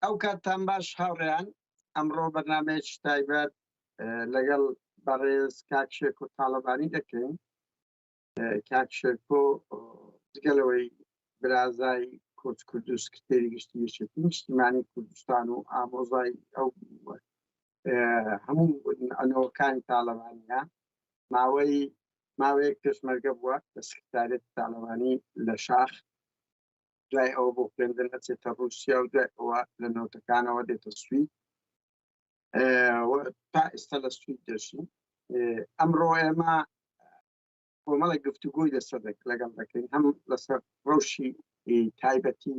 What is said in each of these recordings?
ئەو کاتتان باش هاوڕێیان ئەمڕۆ بەرنامەیەکی تایبەت لەگەڵ بەڕێز کاکشێک و تاڵەبانی دەکەین. کاکشێکۆ جگەلەوەی برازای کۆچ کورد و سکرتێری گشتی یەکێتی نیشتیمانی کوردستان و ئامۆزای ئەو هەموو ئەنۆکانی تاڵەبانیە ماوەیەک پێشمەرگە بووە لە سکرتارێت تاڵەبانی لە شاخ، دوای ئەوە بۆ خوێندن ئەچێتە رووسیا و دوای ئەوە لە نەوتەکانەوە دێتە سوید تا ئێستا لە سوید دەژین. ئەمڕۆ ئێمە کۆمەڵی گفتوگۆی لەسەر لەگەڵ دەکەین، هەم لەسەر ڕۆژی تایبەتی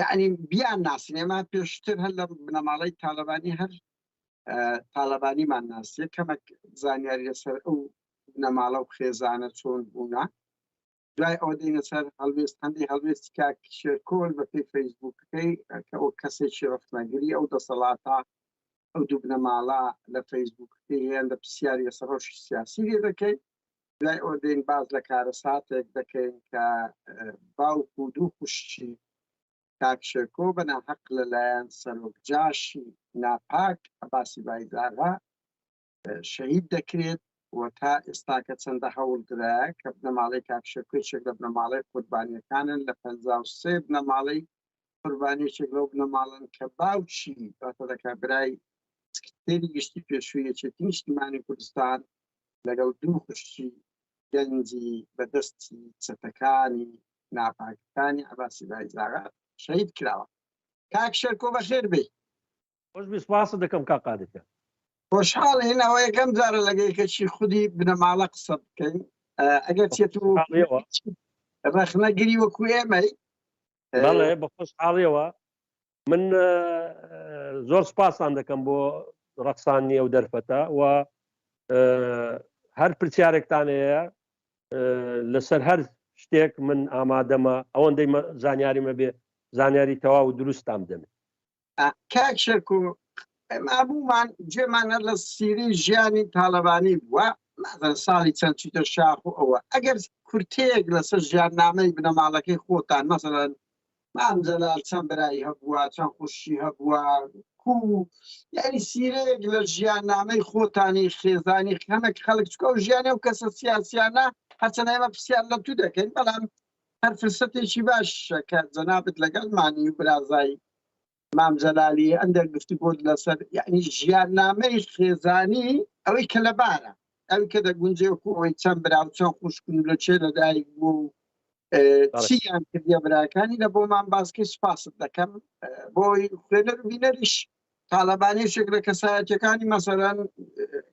یعنی بیان ناسین. ئێمە پێشتر هەر لە بنەماڵەی تاڵەبانی هەر تاڵەبانیمان ناسیە، کەمێک زانیاری لەسەر ئەو بنەماڵە و خێزانە چۆن بوونا. دوای ئەوە دێنە سەر هەڵوێست هەندی هەڵوێستی کاکشێکۆل بە پێی فەیسبووکەکەی کە ئەو کەسێکی ڕەفتنەگری ئەو دەسەڵاتە ئەو دوو بنەماڵە لە فەیسبووکەکەی هەیە لە پرسیاری لەسەر ڕۆژی سیاسی لێ دەکەین. دوای ئەوە دێن باز لە کارەساتێک دەکەین کە باوکو و دوو خوشتی کاکشێکۆ بەناحەق لەلایەن سەرۆکجاشی ناپاک عەباسی بایزاغا شەهید دەکرێت و تا ئێستا کە چەندە هەوڵدرایە کە بنەماڵەی کاکشێکۆیەک لە بنەماڵەی قوربانیەکانن لە 53 بنەماڵەی قوربانیەکێک لەو بنەماڵن کە باوچی باتە دەکا برای سکرتێری گشتی پێشووی یەکێتی نیشتیمانی کوردستان لەگەڵ دوو خوشتی گەنجی بەدەستی چەتەکانی ناپاکەکانی عەباسی بایزاغا شەهید کراوە. کاکشێکۆ بەخێر بێ. خۆش سپاس دەکەم کاقادەکە. خۆشحاڵ هێنەوە یەکەم جارە لەگەیکەچی خودی بنەماڵە قسە بکەین، ئەگەر چێت و ڕەخنەگری وەکو ئێمەی. بەڵێ بە خۆشحاڵیەوە من زۆر سپاسان دەکەم بۆ ڕەقسانی ئەو دەرفەتە و هەر پرسیارێکتان هەیە لەسەر هەر شتێک من ئامادەمە، ئەوەندەی زانیاریمە بێ زانیاری تەواو و دروستام دەمێت. کاکشێکۆ مابوومان گوێمانە لە سیری ژیانی تاڵەبانی بووە، ساڵی چەند چیتە شاخ و ئەوە ئەگەر کورتەیەک لەسەر ژیاننامەی بنەماڵەکەی خۆتان مەسەڵەن مام جەلال چەند برایی هەبووە، چەند خوشی هەبووە، یعنی سیرەیەک لە ژیاننامەی خۆتانی خێزانی هەمێک خەڵک چکە و ژیانی و کەسە سیاسیانە هەرچەند ئێمە پرسیار لە تو دەکەین، بەڵام هەر فرسەتێکی باشە کە جەنابەت لەگەڵمانی و برازایی مام جەلالی ئەندە گفتوگۆت لەسەر یعنی ژیاننامەی خێزانی ئەوەی کە لەبارە ئەوی کە دەگونجێوەکو ئەوەی چەند برا و چەند خوشکن لە چێ لەدایک بوو چیان کردیە براکانی لە بۆمان باسکەی سپاست دەکەم بۆی خوێنەر و بینەریش تاڵەبانیشێک لە کەسایەتەکانی مەسەڵەن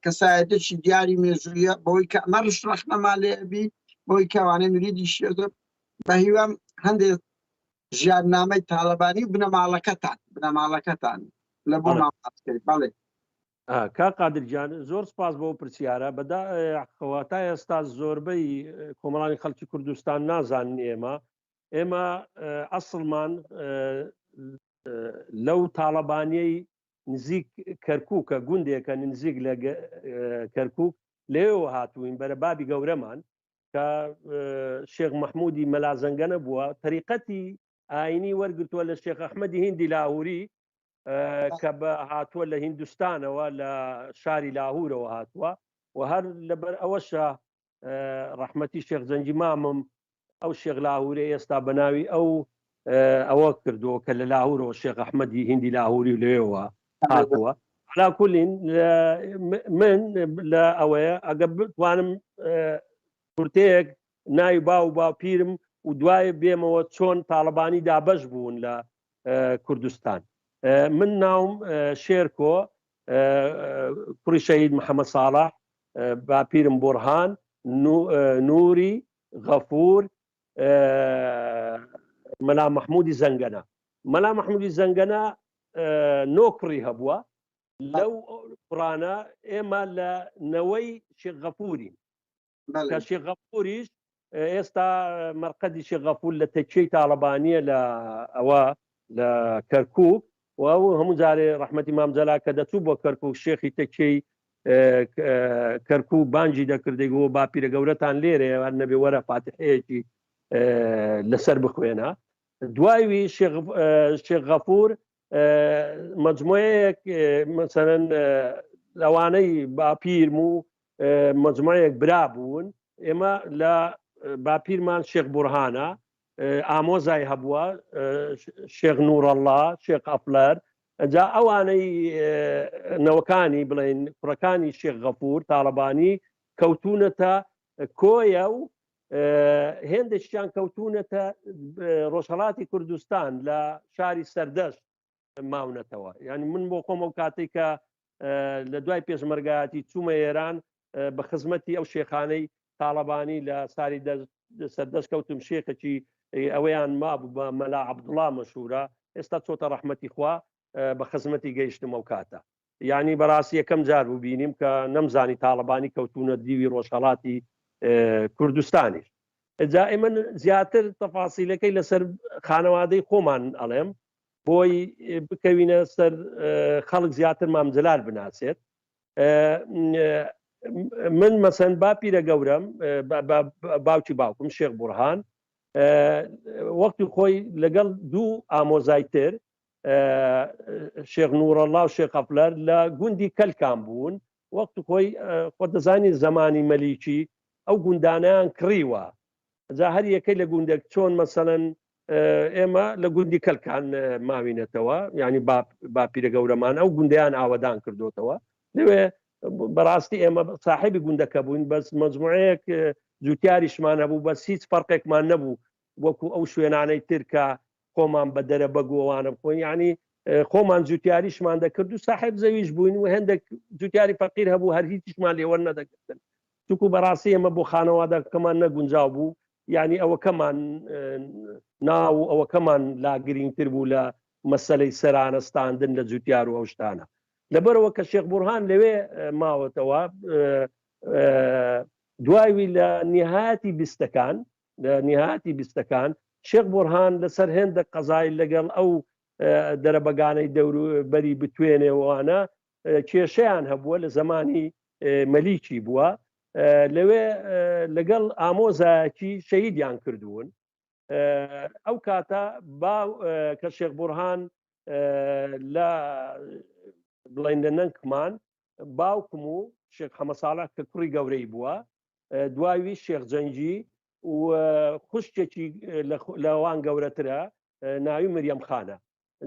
کەسایەتێکی دیاری مێژوویە بۆی کە ئەمەڕش ڕەخنەما لێبی بۆی کەوانەی مریدی شێدە بە هیوام هەندێک ژیاننامەی تاڵەبانی و بنەماڵەکەتان لە بۆمان باسکەی. بەڵێ کا قادرجان زۆر سپاس بۆ پرسیارە بەداخەواتای ئێستا زۆربەی کۆمەڵانی خەڵکی کوردستان نازانن ئێمە ئەسڵمان لەو تاڵەبانیەی نزیک کەرکووکە گوندێکە نزیک لە کەرکووک لێەوە هاتووین بەرە بابی گەورەمان کە شێخ مەحموودی مەلازەنگەنە بووە تەریقەتی ئاینی وەرگتووە لە شێخ ئەحمەدی هیندی لاهووری کە بە هاتووە لە هیندستانەوە لە شاری لاهورەوە هاتووە و هەر لەبەر ئەوەشە ڕەحمەتی شێخ زەنجی مامم ئەو شێخ لاهورێ ئێستا بەناوی ئەوە کردووە کە لە لاهورەوە شێخ ئەحمەدی هیندی لاهوری لێەوە هاتووە. عەلا کولین من لە ئەوەیە ئەگە بتوانم کورتەیەک ناوی باو پیرم و دوای بێمەوە چۆن تاڵەبانی دابەش بوون لە کوردستان. من ناوم شێرکۆ کوڕی شەهید محەممەد ساڵح، باپیرم بورهان نووری غەفور مەلا مەحموودی زەنگەنە. مەلا مەحموودی زەنگەنە نۆ کوڕی هەبووە لەو قڕانە ئێمە لە نەوەی شێخ غەفوورین کە شێخ غەفووریش ئێستا مەرقەدی شێخ غەفوور لە تەکیەی تاڵەبانیە لە ئەوە لە کەرکووک و هەموو جارێ ڕەحمەتی مام جەلال کە دەچوو بۆ کەرکووک شێخی تەکیەی کەرکووک بانجی دەکردێکەوە باپیرە گەورەتان لێرێ هەر نەبێ وەرە فاتحەیەکی لەسەر بخوێنە. دوایوی شێخ غەفور مەجموعەیەک مەسەرەن لەوانەی باپیرم و مەجموعەیەک برا بوون ئێمە لە باپیرمان شێخ بورهانە ئامۆزای هەبووە شێخ نوورەڵڵا شێخ ئەفلەر جا ئەوانەی نەوەکانی بڵێن کوڕەکانی شێخ غەفور تاڵەبانی کەوتونەتە کۆیە و هێندێکیان کەوتونەتە ڕۆژهەڵاتی کوردستان لە شاری سەردەشت ماونەتەوە یعنی من بۆ خۆم ئەو کاتێک کە لە دوای پێشمەرگایەتی چوومە ئێران بە خزمەتی ئەو شێخانەی تاڵەبانی لە ساری سەردەست کەوتم شێخێکی ئەوەیان مابوو بە مەلا عەبدوڵڵا مەشهورە ئێستا چۆتە ڕەحمەتی خوا بە خزمەتی گەیشتم ئەو کاتە یعنی بەڕاستی یەکەم جار بوو بینیم کە نەمزانی تاڵەبانی کەوتونە دیوی ڕۆژهەڵاتی کوردستانیش جا ئێمە زیاتر تەفاسیلەکەی لەسەر خانەوادەی خۆمان ئەڵێم بۆی بکەوینە سەر خەڵک زیاتر مامجلال بناسێت من مەسەن باپیرە گەورەم باوکی باوکم شێخ بورهان وەختی خۆی لەگەڵ دوو ئامۆزای تر شێخ نوورەڵڵا و شێخ ئەفلەر لە گوندی کەلکان بوون وەختی خۆی خۆ دەزانی زەمانی مەلیکی ئەو گوندانیان کڕیوە جا هەر یەکەی لە گوندێک چۆن مەسەلەن ئێمە لە گوندی کەلکان ماوینەتەوە ینی باپیرە گەورەمان ئەو گوندیان ئاوەدان کردوتەوە لەوێ بەڕاستی ئێمە ساحیبی گوندەکە بووین بەس مەجموعەیەک جوتیاریشمان هەبوو بەس هیچ فەرقێکمان نەبوو وەکو ئەو شوێنانەی ترکە خۆمان بە دەرە بەگۆوانە بخۆین ینی خۆمان جوتیاریشمان دەکرد و ساحب زەویش بووین و هەندێک جوتیاری فەقیر هەبوو هەر هیچیشمان لێوە نەدەکردن چونکو بەڕاستی ئێمە بۆ خانەوادەکەمان نەگونجاو بوو ینی ئەوەکەمان ناو ئەوەکەمان لاگرینگتر بوو لە مەسەلەی سەرانەستاندن لە جوتیار و ئەو شتانە لەبەرەوە کە شێخ بورهان لەوێ ماوەتەوە دوایوی لە نهایەتی بیستەکان شێخ بورهان لەسەر هێندە قەزای لەگەڵ ئەو دەرەبەگانەی دەوروبەری بتوێنێوانە کێشەیان هەبووە لە زمانی مەلیکی بووە لەوێ لەگەڵ ئامۆزایەکی شەهیدیان کردوون ئەو کاتە کە شێخ بورهان لە بڵێن لە نەنگمان باوکم و شێخ حەمە ساڵح کە کوڕی گەورەی بووە دوایوی شێخ جەنگی و خوشتێکی لەوان گەورەترە ناوی مریەم خانە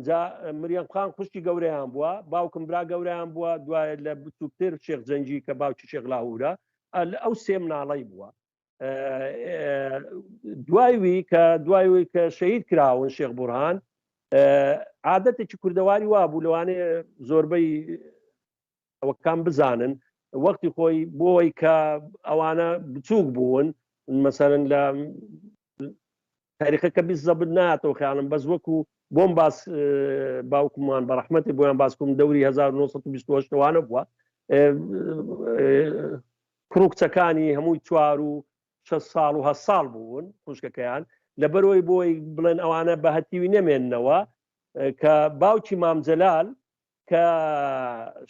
جا مریەم خان خوشتی گەورەیان بووە باوکم برا گەورەیان بووە دوای لە بچووکتر شێخ جەنگی کە باوکی شێخ لاهورە ئەو سێ مناڵەی بووە دوایوی کە شەهید کراون شێخ بورهان عادەتێکی کوردەواری وا بوو لەوانەیە زۆربەی ئەوەکان بزانن وەختی خۆی بۆی کە ئەوانە بچووک بوون مەسەرەن لە تاریخەکە بیست زەبر ناتەوە خیاڵم بەس وەکو بۆم باس باوکمان بە ڕەحمەتی بۆیان باسکوم دەوری 1928وانە بووە کڕوکچەکانی هەمووی 4 و 6 ساڵ و 7 ساڵ بوون خوشکەکەیان لەبەرەوەی بۆی بڵێن ئەوانە بە هەتیوی نەمێننەوە کە باوکی مامجەلال کە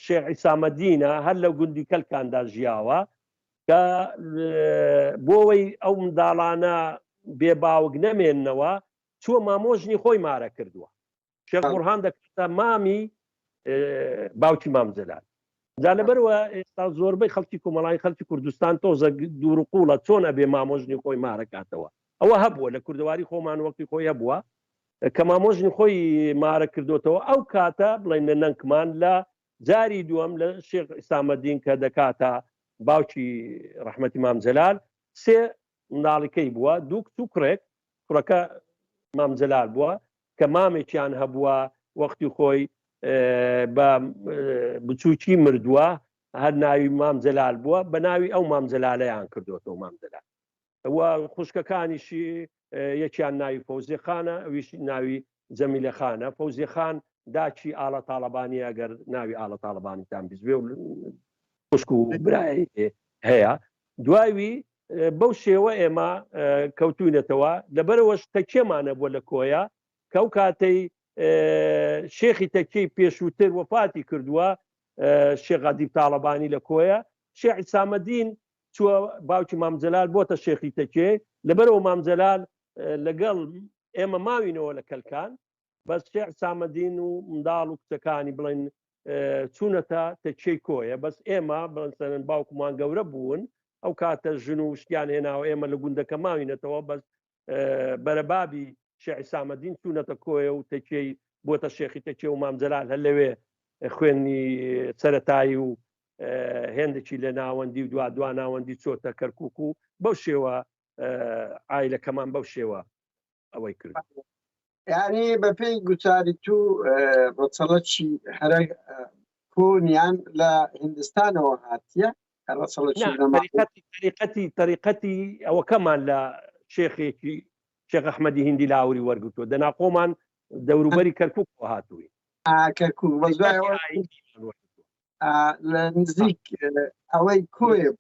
شێخ عیسامەدینە هەر لە گوندی کەلکاندا ژیاوە کە بۆەوەی ئەو منداڵانە بێ باوک نەمێننەوە چووە مامۆژنی خۆی مارە کردووە شێخ بورهان دەکردە مامی باوکی مامجەلال جا لەبەرەوە ئێستا زۆربەی خەڵکی کۆمەڵای خەڵکی کوردستان تۆزە دوورقوڵە چۆن ئەبێ مامۆژنی خۆی مارەکاتەوە ئەوە هەبووە لە کوردەواری خۆمان وەختی خۆی هەبووە کە مامۆژنی خۆی مارە کردوتەوە ئەو کاتە بڵێن لە نەنگمان لە جاری دووەم لە شێخ عیسامەدین کە دەکاتە باوکی ڕەحمەتی مامجەلال سێ منداڵەکەی بووە دوو کچ و کوڕێک کوڕەکە مامجەلال بووە کە مامێکیان هەبووە وەختی خۆی بە بچووکی مردووە هەر ناوی مامجەلال بووە بە ناوی ئەو مامجەلالەیان کردوتەوە مامجەلال ئەوە خوشکەکانیشی یەکیان ناوی فەوزیە خانە ئەویش ناوی جەمیلە خانە فەوزیە خان داچی ئاڵە تاڵەبانی ئەگەر ناوی ئاڵە تاڵەبانیتان بیزبێ و خوشک و برای هەیە دوایوی بەو شێوە ئێمە کەوتوینەتەوە لەبەرەوەش تەکێمانە بووە لە کۆیە کە ئەو کاتەی شێخی تەکەی پێشووتر وەفاتی کردووە شێخ غەدیب تاڵەبانی لە کۆیە شێخ عیسامەدین چووە باوکی مامجەلال بۆتە شێخی تەکێ لەبەرەوە مامجەلال لەگەڵ ئێمە ماوینەوە لە کەلکان بەس شێخ سامەدین و منداڵ و کچەکانی بڵێن چوونەتە تەکیەی کۆیە بەس ئێمە بڵێن باوکمان گەورە بوون ئەو کاتە ژن و شتیان هێناوە ئێمە لە گوندەکە ماوینەتەوە بەس بەرەبابی شێخ سامەدین چوونەتە کۆیە و تەکیەی بۆتە شێخی تەکیە و مامجەلال هەر لەوێ خوێنی سەرەتایی و هێندێکی لە ناوەندی و دوا ناوەندی چۆتە کەرکووک و بەو شێوە ئایلەکەمان بەو شێوە ئەوەی کرد. یعنی بە پێی گوتاری تو ڕەچەڵەکی هەرە کۆنیان لە هندستانەوە هاتیە تەریقەتی ئەوەکەمان لە شێخێکی شێخ ئەحمەدی هیندی لاوری وەرگتووە دەناقۆمان دەوروبەری کەرکووک هاتووی کەرکووک لە نزیک ئەوەی کۆیە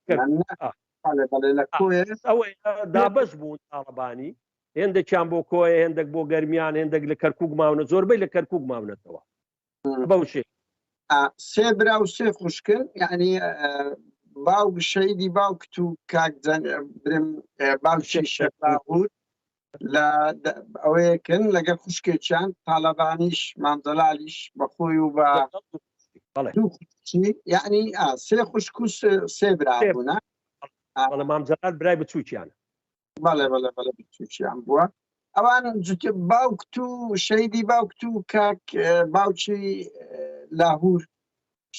لە کۆیە ئەوەی دابەش بوون تاڵەبانی هێندێکیان بۆ کۆیە هێندێک بۆ گەرمیان هێندێک لە کەرکووک ماونە زۆربەی لە کەرکووک ماونەتەوە بەو شێ سێ برا و سێ خوشکن یعنی باوک شەیدی باوکت و کاک برم باوکی شەباهود لە ئەوەیەکن لەگەر خوشکێکیان تاالبانیش مامزەلالیش بەخۆی و بە یعنی سێ خوشک و سێ برا بوونە مامزەلال برای بچووکیان بەڵێ بچووکیان بووە ئەوان باوکت و شەیدی باوکت و کاک باوکی لاهور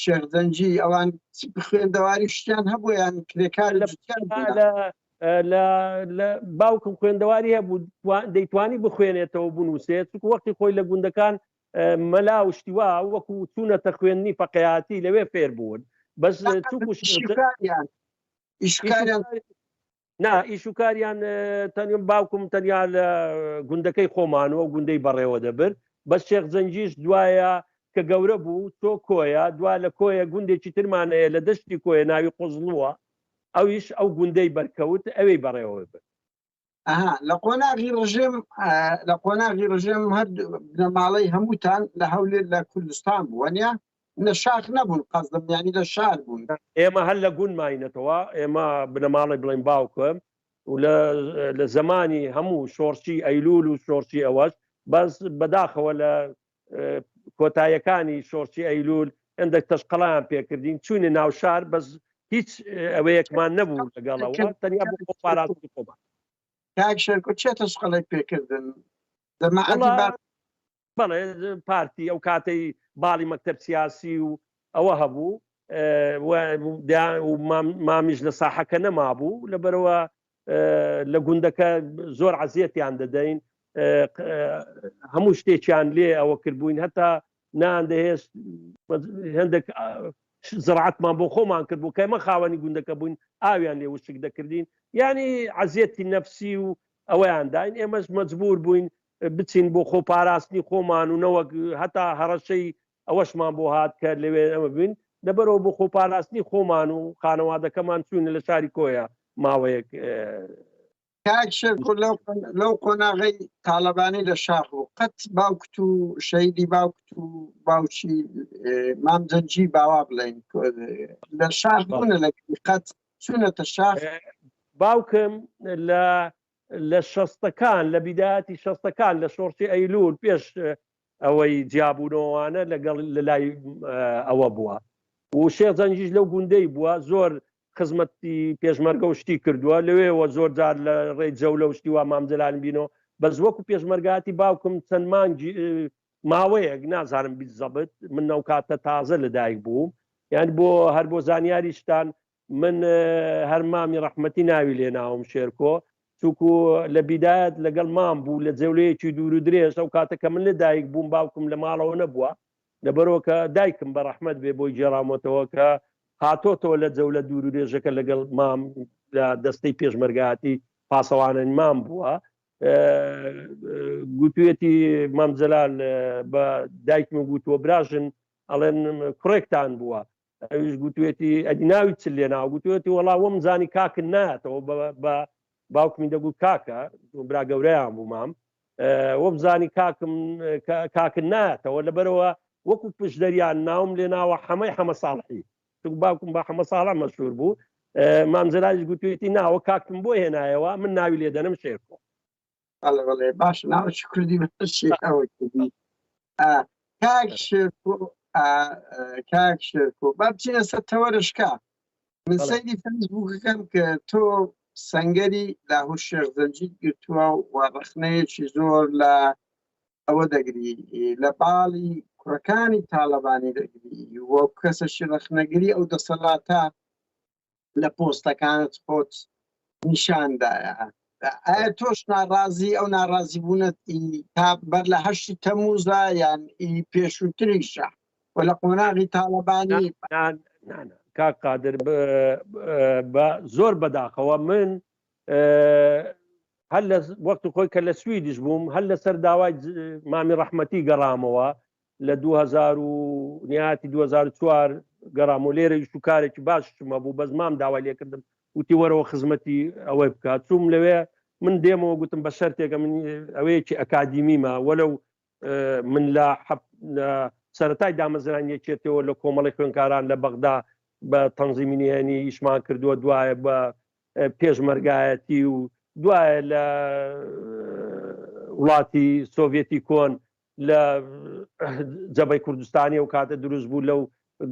شێخزەنجی ئەوان خوێندەواری شتیان هەبوویان کرێکار لە باوکم خوێندەواری هەبوو دەیتوانی بخوێنێتەوە بنووسێت وەختی خۆی لە گوندەکان مەلا و شتیوا وەکو چوونەتە خوێندنی فەقەیاتی لەوێ فێر بوون بەس ئیشوکاریان تەنیا باوکم تەنیا لە گوندەکەی خۆمانەوە گوندەی بەڕێوە دەبر بەس شێخزەنجیش دوایە کە گەورە بوو تۆ کۆیە دوا لە کۆیە گوندێکی ترمانەیە لە دەشتی کۆیە ناوی قوزڵووە ئەویش ئەو گوندەی بەرکەوت ئەوەی بەڕێوە بێت لە قۆناغی ڕژێم هەر بنەماڵەی هەمووتان لە هەولێر لە کوردستان بووەنیا لە شاخ نەبوون قەزدەم ینی لە شار بوون ئێمە هەر لە گوون ماینەتەوە ئێمە بنەماڵی بڵێن باوکم و لە زمانی هەموو شۆڕچی ئەیلول و شۆڕچی ئەوەش بەس بەداخەوە لە کۆتاییەکانی شۆڕچی ئەیلول هەندێک تەشقەڵیان پێکردین چوونی ناو شار بەس هیچ ئەوەیەکمان نەبوو لەگەڵەوە تەنیا بۆ پاراتی خۆمان کاک شێرکۆ چێ تەشقەڵی پێکردن بەڵێ پارتی ئەو کاتەی باڵی مەکتەب سیاسی و ئەوە هەبوو مامیش لە ساحەکە نەمابوو لەبەرەوە لە گوندەکە زۆر عەزیەتیان دەدەین هەموو شتێکیان لێ ئەوە کردبووین هەتا ناندەهێشت هەندێک زراعەتمان بۆ خۆمان کرد بوو کە ئێمە خاوەنی گوندەکە بووین ئاویان لێ وشک دەکردین ینی عەزیەتی نەفسی و ئەوەیان داین ئێمەش مەجبور بووین بچین بۆ خۆپاراستنی خۆمان و نەوەک هەتا هەڕەشەی ئەوەشمان بۆ هات کە لەوێ ئەمە بووین لەبەرەوە بۆ خۆپاراستنی خۆمان و خانەوادەکەمان چوونە لە شاری کۆیە ماوەیەک کاک شێرکۆ لەو قۆناغی تاالبانی لە شاخ و قەت باوکت و شەیدی باوکت و باوکی مامزەنجی باوا بڵێن لە شاخ بوونە لە قەت چوونەتە شاخ باوکم لە شەستەکان لە بیداەتی شەستەکان لە شۆڕچی ئەیلول پێش ئەوەی جیابوونەوەوانە لەگەڵ لە لای ئەوە بووە و شێخزەنجیش لەو گوندەی بووە زۆر خزمەتی پێشمەرگە و شتی کردووە لەوێەوە زۆر جار لە ڕێی جەولە و شتی وا مامزەلان بینەوە بەس وەکو پێشمەرگاتی باوکم چەند مانگی ماوەیەک نازانم بیت زەبت من نەو کاتە تازە لەدایک بووم یان بۆ هەر بۆ زانیاری شتان من هەر مامی ڕەحمەتی ناوی لێ ناوم شێرکۆ چونکو لە بیدایەت لەگەڵ مام بوو لە جەولەیەکی دوور و درێژ ئەو کاتەکە من لەدایک بووم باوکم لە ماڵەوە نەبووە لەبەرەوە کە دایکم بە ڕەحمەت بێ بۆی گێڕامەتەوە کە هاتۆتەوە لە جەولە دوور و درێژەکە لەگەڵ مام لە دەستەی پێشمەرگاتی پاسەوانن مام بووە گوتوێتی مامزەلال بە دایکم گوتووە براژن ئەڵێن کوڕێکتان بووە ئەویش گوتوێتی ئەدی ناوی چ لێ ناو گوتوێتی وەڵا وەم زانی کاکن نایەتەوە بە باوکمی دەگوت کاکە برا گەورەیان بوو مام وە بزانی کاکن نایەتەوە لەبەرەوە وەکو پشدەریان ناوم لێ ناوە حەمەی حەمە ساڵحی باوکم بە حەمە ساڵە مەشهور بوو مامزەلالیش گوتوێتی ناوە کاکم بۆ هێنایەوە من ناوی لێ دەنم شێرکۆ بەڵێ باش ناوەکی کوردی بەشی ئەوە کردی کاک شێرکۆ با بچینە سەر تەوەرشکا من سەیری فەیسبووکەکەم کە تۆ سەنگەری لاهوور شێخ زەنجید گرتووە و ڕخنەیەکی زۆر لە ئەوە دەگری لە باڵی کوڕەکانی تاالبانی دەگری وە کەسەشی ڕخنەگری ئەو دەسەڵاتە لە پۆستەکانت خۆت نیشاندایە ئایا تۆش ناڕازی ئەو ناڕازی بوونەت تا بەر لە هەشتی تەمووزە یان پێشووتریشە و لە قۆناغی تاالبانی کاک قادر زۆر بەداخەوە من هەر لە وەختی خۆی کە لە سویدیش بووم هەر لەسەر داوای مامی ڕەحمەتی گەڕامەوە لە 2004 گەڕام و لێرە و کارێکی باشمە بوو بەس مام داوای لێکردم وتی وەرەوە خزمەتی ئەوەی بکات چوم لەوێ من دێمەوە گوتم بە شەرتێکە من ئەوەیەکی ئەکادیمیمە وەلەو من لە سەرەتای دامەزران یەکێتەوە لە کۆمەڵی خوێنکاران لە بەغدا بە تەنزیمی نهێنی ئیشمان کردووە دوایە بە پێشمەرگایەتی و دوایە لە وڵاتی سۆڤێتی کۆن لە جەبەی کوردستانی و کاتە دروست بوو لەو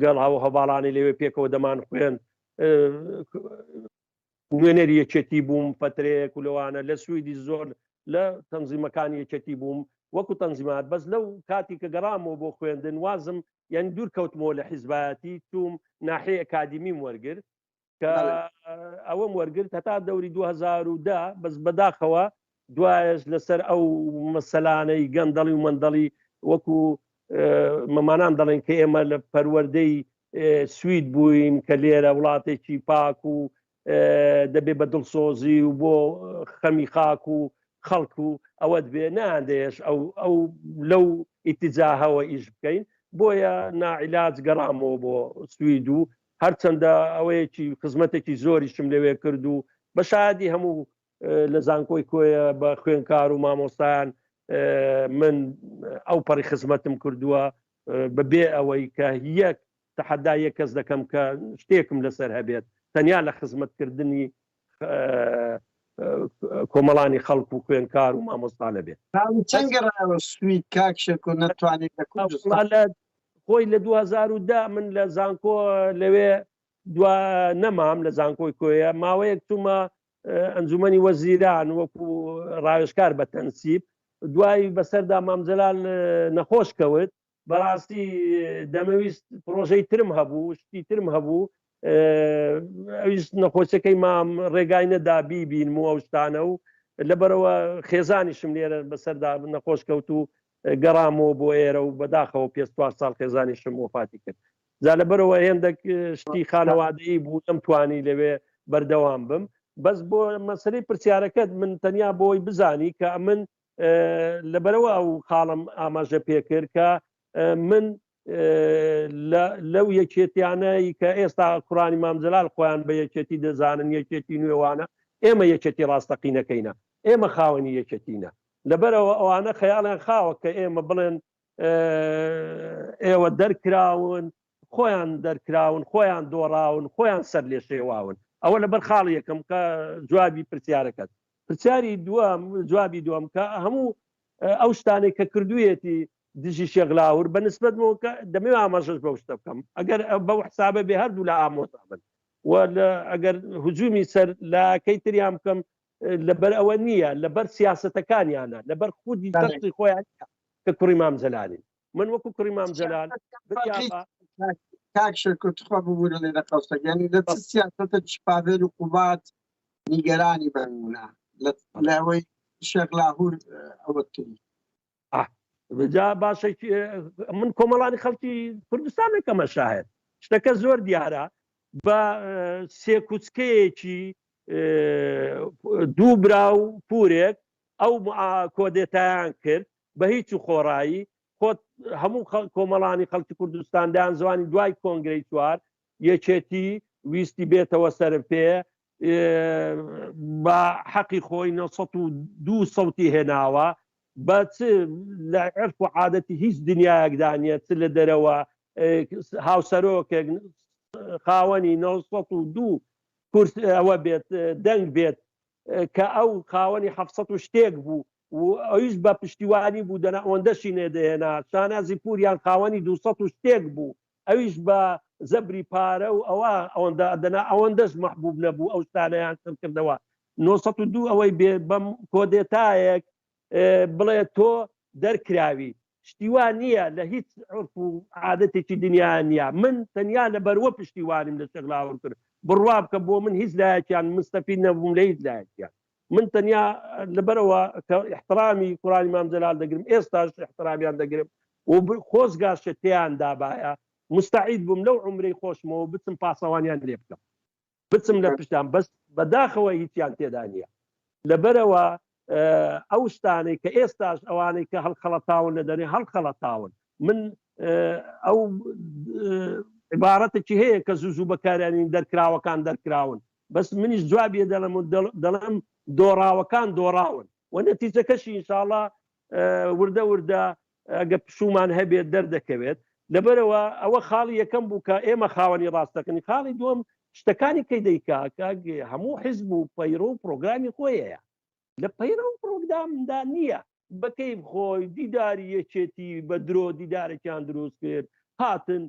گەڵاو هەواڵانی لەوێ پێکەوە دەمان خوێن نوێنەری یەکێتی بووم فترەیەک و لەوانە لە سویدی زۆر لە تەنزیمەکانی یەکێتی بووم وەکو تەنزیمات بەس لەو کاتی کە گەڕامەوە بۆ خوێندن وازم یعنی دوور کەوتمەوە لە حیزبایەتی توم ناحەیە ئەکادیمیم وەرگرت کە ئەوەم وەرگرت هەتا دەوری 2010 بەس بەداخەوە دوایش لەسەر ئەو مەسەلانەی گەندەڵی و مندەڵی وەکو مەمانان دەڵێن کە ئێمە لە پەروەردەی سوید بووین کە لێرە وڵاتێکی پاک و دەبێ بە دڵسۆزی و بۆ خەمی خاک و خەڵک و ئەوە دەبێ ناندێش ئەو لەو ئیتیجاهەوە ئیش بکەین بۆیە ناعیلاج گەڕامەوە بۆ سوید و هەرچەندە ئەوەیەکی خزمەتێکی زۆریشم لەوێ کرد و بە شایەدی هەموو لە زانکۆی کۆیە بە خوێنکار و مامۆستایان من ئەو پەڕی خزمەتم کردووە بەبێ ئەوەی کە یەک تەحەدا یەک کەس دەکەم کە شتێکم لەسەر هەبێت تەنیا لە خزمەتکردنی کۆمەڵانی خەڵک و خوێنکار و مامۆستا لەبێت چەند گەڕایەوە سوید کاکشێک و نەتوانێت خۆی لە 2010 من لە زانکۆ لەوێ نەمام لە زانکۆی کۆیە ماوەیەک تومە ئەنجومەنی وەزیران وەکو ڕاوێژکار بە تەنسیب دوایی بەسەردا مامجەلال نەخۆش کەوت بەڕاستی دەمەویست پرۆژەی ترم هەبوو شتی ترم هەبوو ئەویست نەخۆشەکەی مام ڕێگای نەدا بیبینم و ئەو شتانە و لەبەرەوە خێزانیشم لێرە بەسەردا نەخۆش کەوت و گەڕامەوە بۆ ئێرە و بەداخەوە 54 ساڵ خێزانیشم وفاتی کرد جا لەبەرەوە هێندێک شتی خانەوادەیی بوو نەمتوانی لەوێ بەردەوام بم بەس بۆ مەسەلەی پرسیارەکەت من تەنیا بۆی بزانی کە من لەبەرەوە ئەو خاڵم ئاماژە پێکرد کە من لەو یەکێتیانەی کە ئێستا قورانی مامجەلال خۆیان بە یەکێتی دەزانن یەکێتی نوێوانە ئێمە یەکێتی ڕاستەقینەکەینە ئێمە خاوەنی یەکێتینە لەبەرەوە ئەوانە خەیاڵیان خاوە کە ئێمە بڵێن ئێوە دەرکراون خۆیان دەرکراون خۆیان دۆڕاون خۆیان سەر لێ شێواون ئەوە لەبەر خاڵی یەکەم کە جوابی پرسیارەکەت پرسیاری دووەم جوابی دووەم کە هەموو ئەو شتانێک کە کردوویەتی دژی شێغلاور بەنسبەتەوە کە دەمێ ئاماژەش بەو شتە بکەم ئەگەر بەو حسابە بێ هەردوو لە ئامۆتا بن و ئەگەر هجومی سەر لاکەی تریان بکەم لەبەر ئەوە نییە لەبەر سیاسەتەکانیانە لەبەر خودی دەستی خۆیان کە کوڕی مامجەلالین من وەکو کوڕی مامجەلال کاکشەکوتخوا ببوورە لێرە قەوسەگەنی لە سیاسەتە چپاوێر و قوبات نیگەرانی بەمونە لەوەی شێخ لاهوور ئەوەتری جا باشێکی من کۆمەڵانی خەڵکی کوردستانێکەمە شاهد شتەکە زۆر دیارە بە سێ کوچکەیەکی دوو برا و پورێک ئەو کۆدێتایان کرد بە هیچ و خۆڕایی خۆت هەموو کۆمەڵانی خەڵکی کوردستاندان زوانی دوای کۆنگرەی چوار یەکێتی ویستی بێتەوە سەرپێ بە حەقی خۆی 902 سەوتی هێناوە بە لە عرف و عادەتی هیچ دنیایەکدانە چ لە دەرەوە هاوسەرۆکێک خاوەنی 902 کورس ئەوە بێت دەنگ بێت کە ئەو خاوەنی 700 شتێک بوو و ئەویش بە پشتیوانی بوو دەنا ئەوەندەشی نێدەهێنا شانازی پوریان خاوەنی 200 و شتێک بوو ئەویش بە زەبری پارە و ئەوەندە دەنا ئەوەندەش مەحبوب نەبوو ئەو شتانەیان کردەوە 902 ئەوەی بێ بەم کۆدێتایەک بڵێ تۆ دەرکراوی شتیوان نییە لە هیچ عرف و عادەتێکی دنیا نییە من تەنیا لە بەروە پشتیوانیم لە شەغلاوە کرد بڕوا بکە بۆ من هیچ لایەکیان مستەفید نەبووم لە هیچ لایەکیان من تەنیا لەبەرەوە کە احترامی قورآانی مام جەلال دەگرم ئێستاش احترامیان دەگرم و خۆزگاشە تێیان دابایە مستعید بووم لەو عمرەی خۆشمەوە بچم پاسەوانیان لێ بکەم بچم لە پشتیان بەس بەداخەوە هیچیان تێدا نییە لەبەرەوە ئەو شتانەی کە ئێستاش ئەوانەی کە هەڵخەڵەتاون لە دەرێ هەڵخەڵەتاون من ئەو عیبارەتێکی هەیە کە زوو بەکارێنین دەرکراوەکان دەرکراون بەس منیش جوابیە دەڵێم دۆڕاوەکان دۆڕاون و نەتیجەکەشی ئینشاڵڵا وردە وردە ئەگە پشومان هەبێت دەردەکەوێت لەبەرەوە ئەوە خاڵی یەکەم بوو کە ئێمە خاوەنی ڕاستەکەنی خاڵی دووەم شتەکانی کەی دەیکا هەموو حیزب و پەیرۆ و پرۆگرامی خۆیەیە لە پەیرە و پرۆگرامدا نییە بەکەیف خۆی دیداری یەکێتی بە درۆ دیدارێکیان دروست کرد هاتن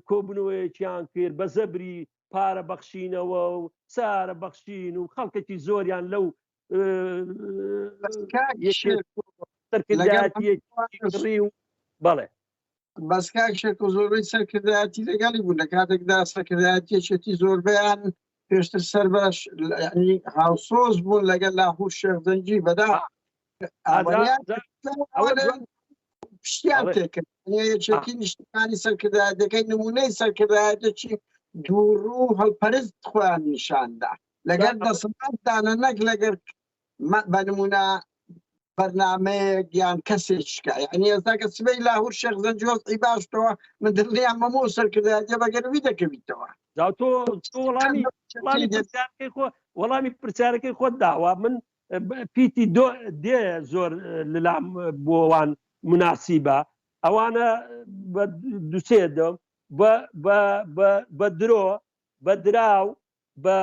کۆبنەوەیەکیان کرد بە زەبری پارە بەخشینەوە و سارە بەخشین و خەڵکێکی زۆریان لەو سەرکردایەتی و بەڵێ بەس کاکشێک و زۆربەی سەرکردایەتی لەگەڵی بوون لە کاتێکدا سەرکردایەتیەکێتی زۆربیان پێشتر سەر باش هاوسۆز بوون لەگەڵ لاهور شێخزەنجی بەدا پشتیان تێکرد یەکێکی نیشتمانی سەرکردایەتەکەی نمونەی سەرکردایەتێکی دووڕوو هەڵپەرست خۆیان نیشاندا لەگەر دەسەڵاتدانە نەک لەگەر بە نمونە بەرنامەیەک یان کەسێکشکە یعنی ئێستا کە سبەی لاهور شێخزەنجی وەزعی باشتەوە من دڵنیام مەموو سەرکردایەتیە بەگەروی دەکەویتەوە وەڵامی پرسیارەکەی خۆت داوە من پیتی دێ زۆر لەلام بۆوان مناسیبە ئەوانە بە دووسێ دەم بە درۆ بە دراو بە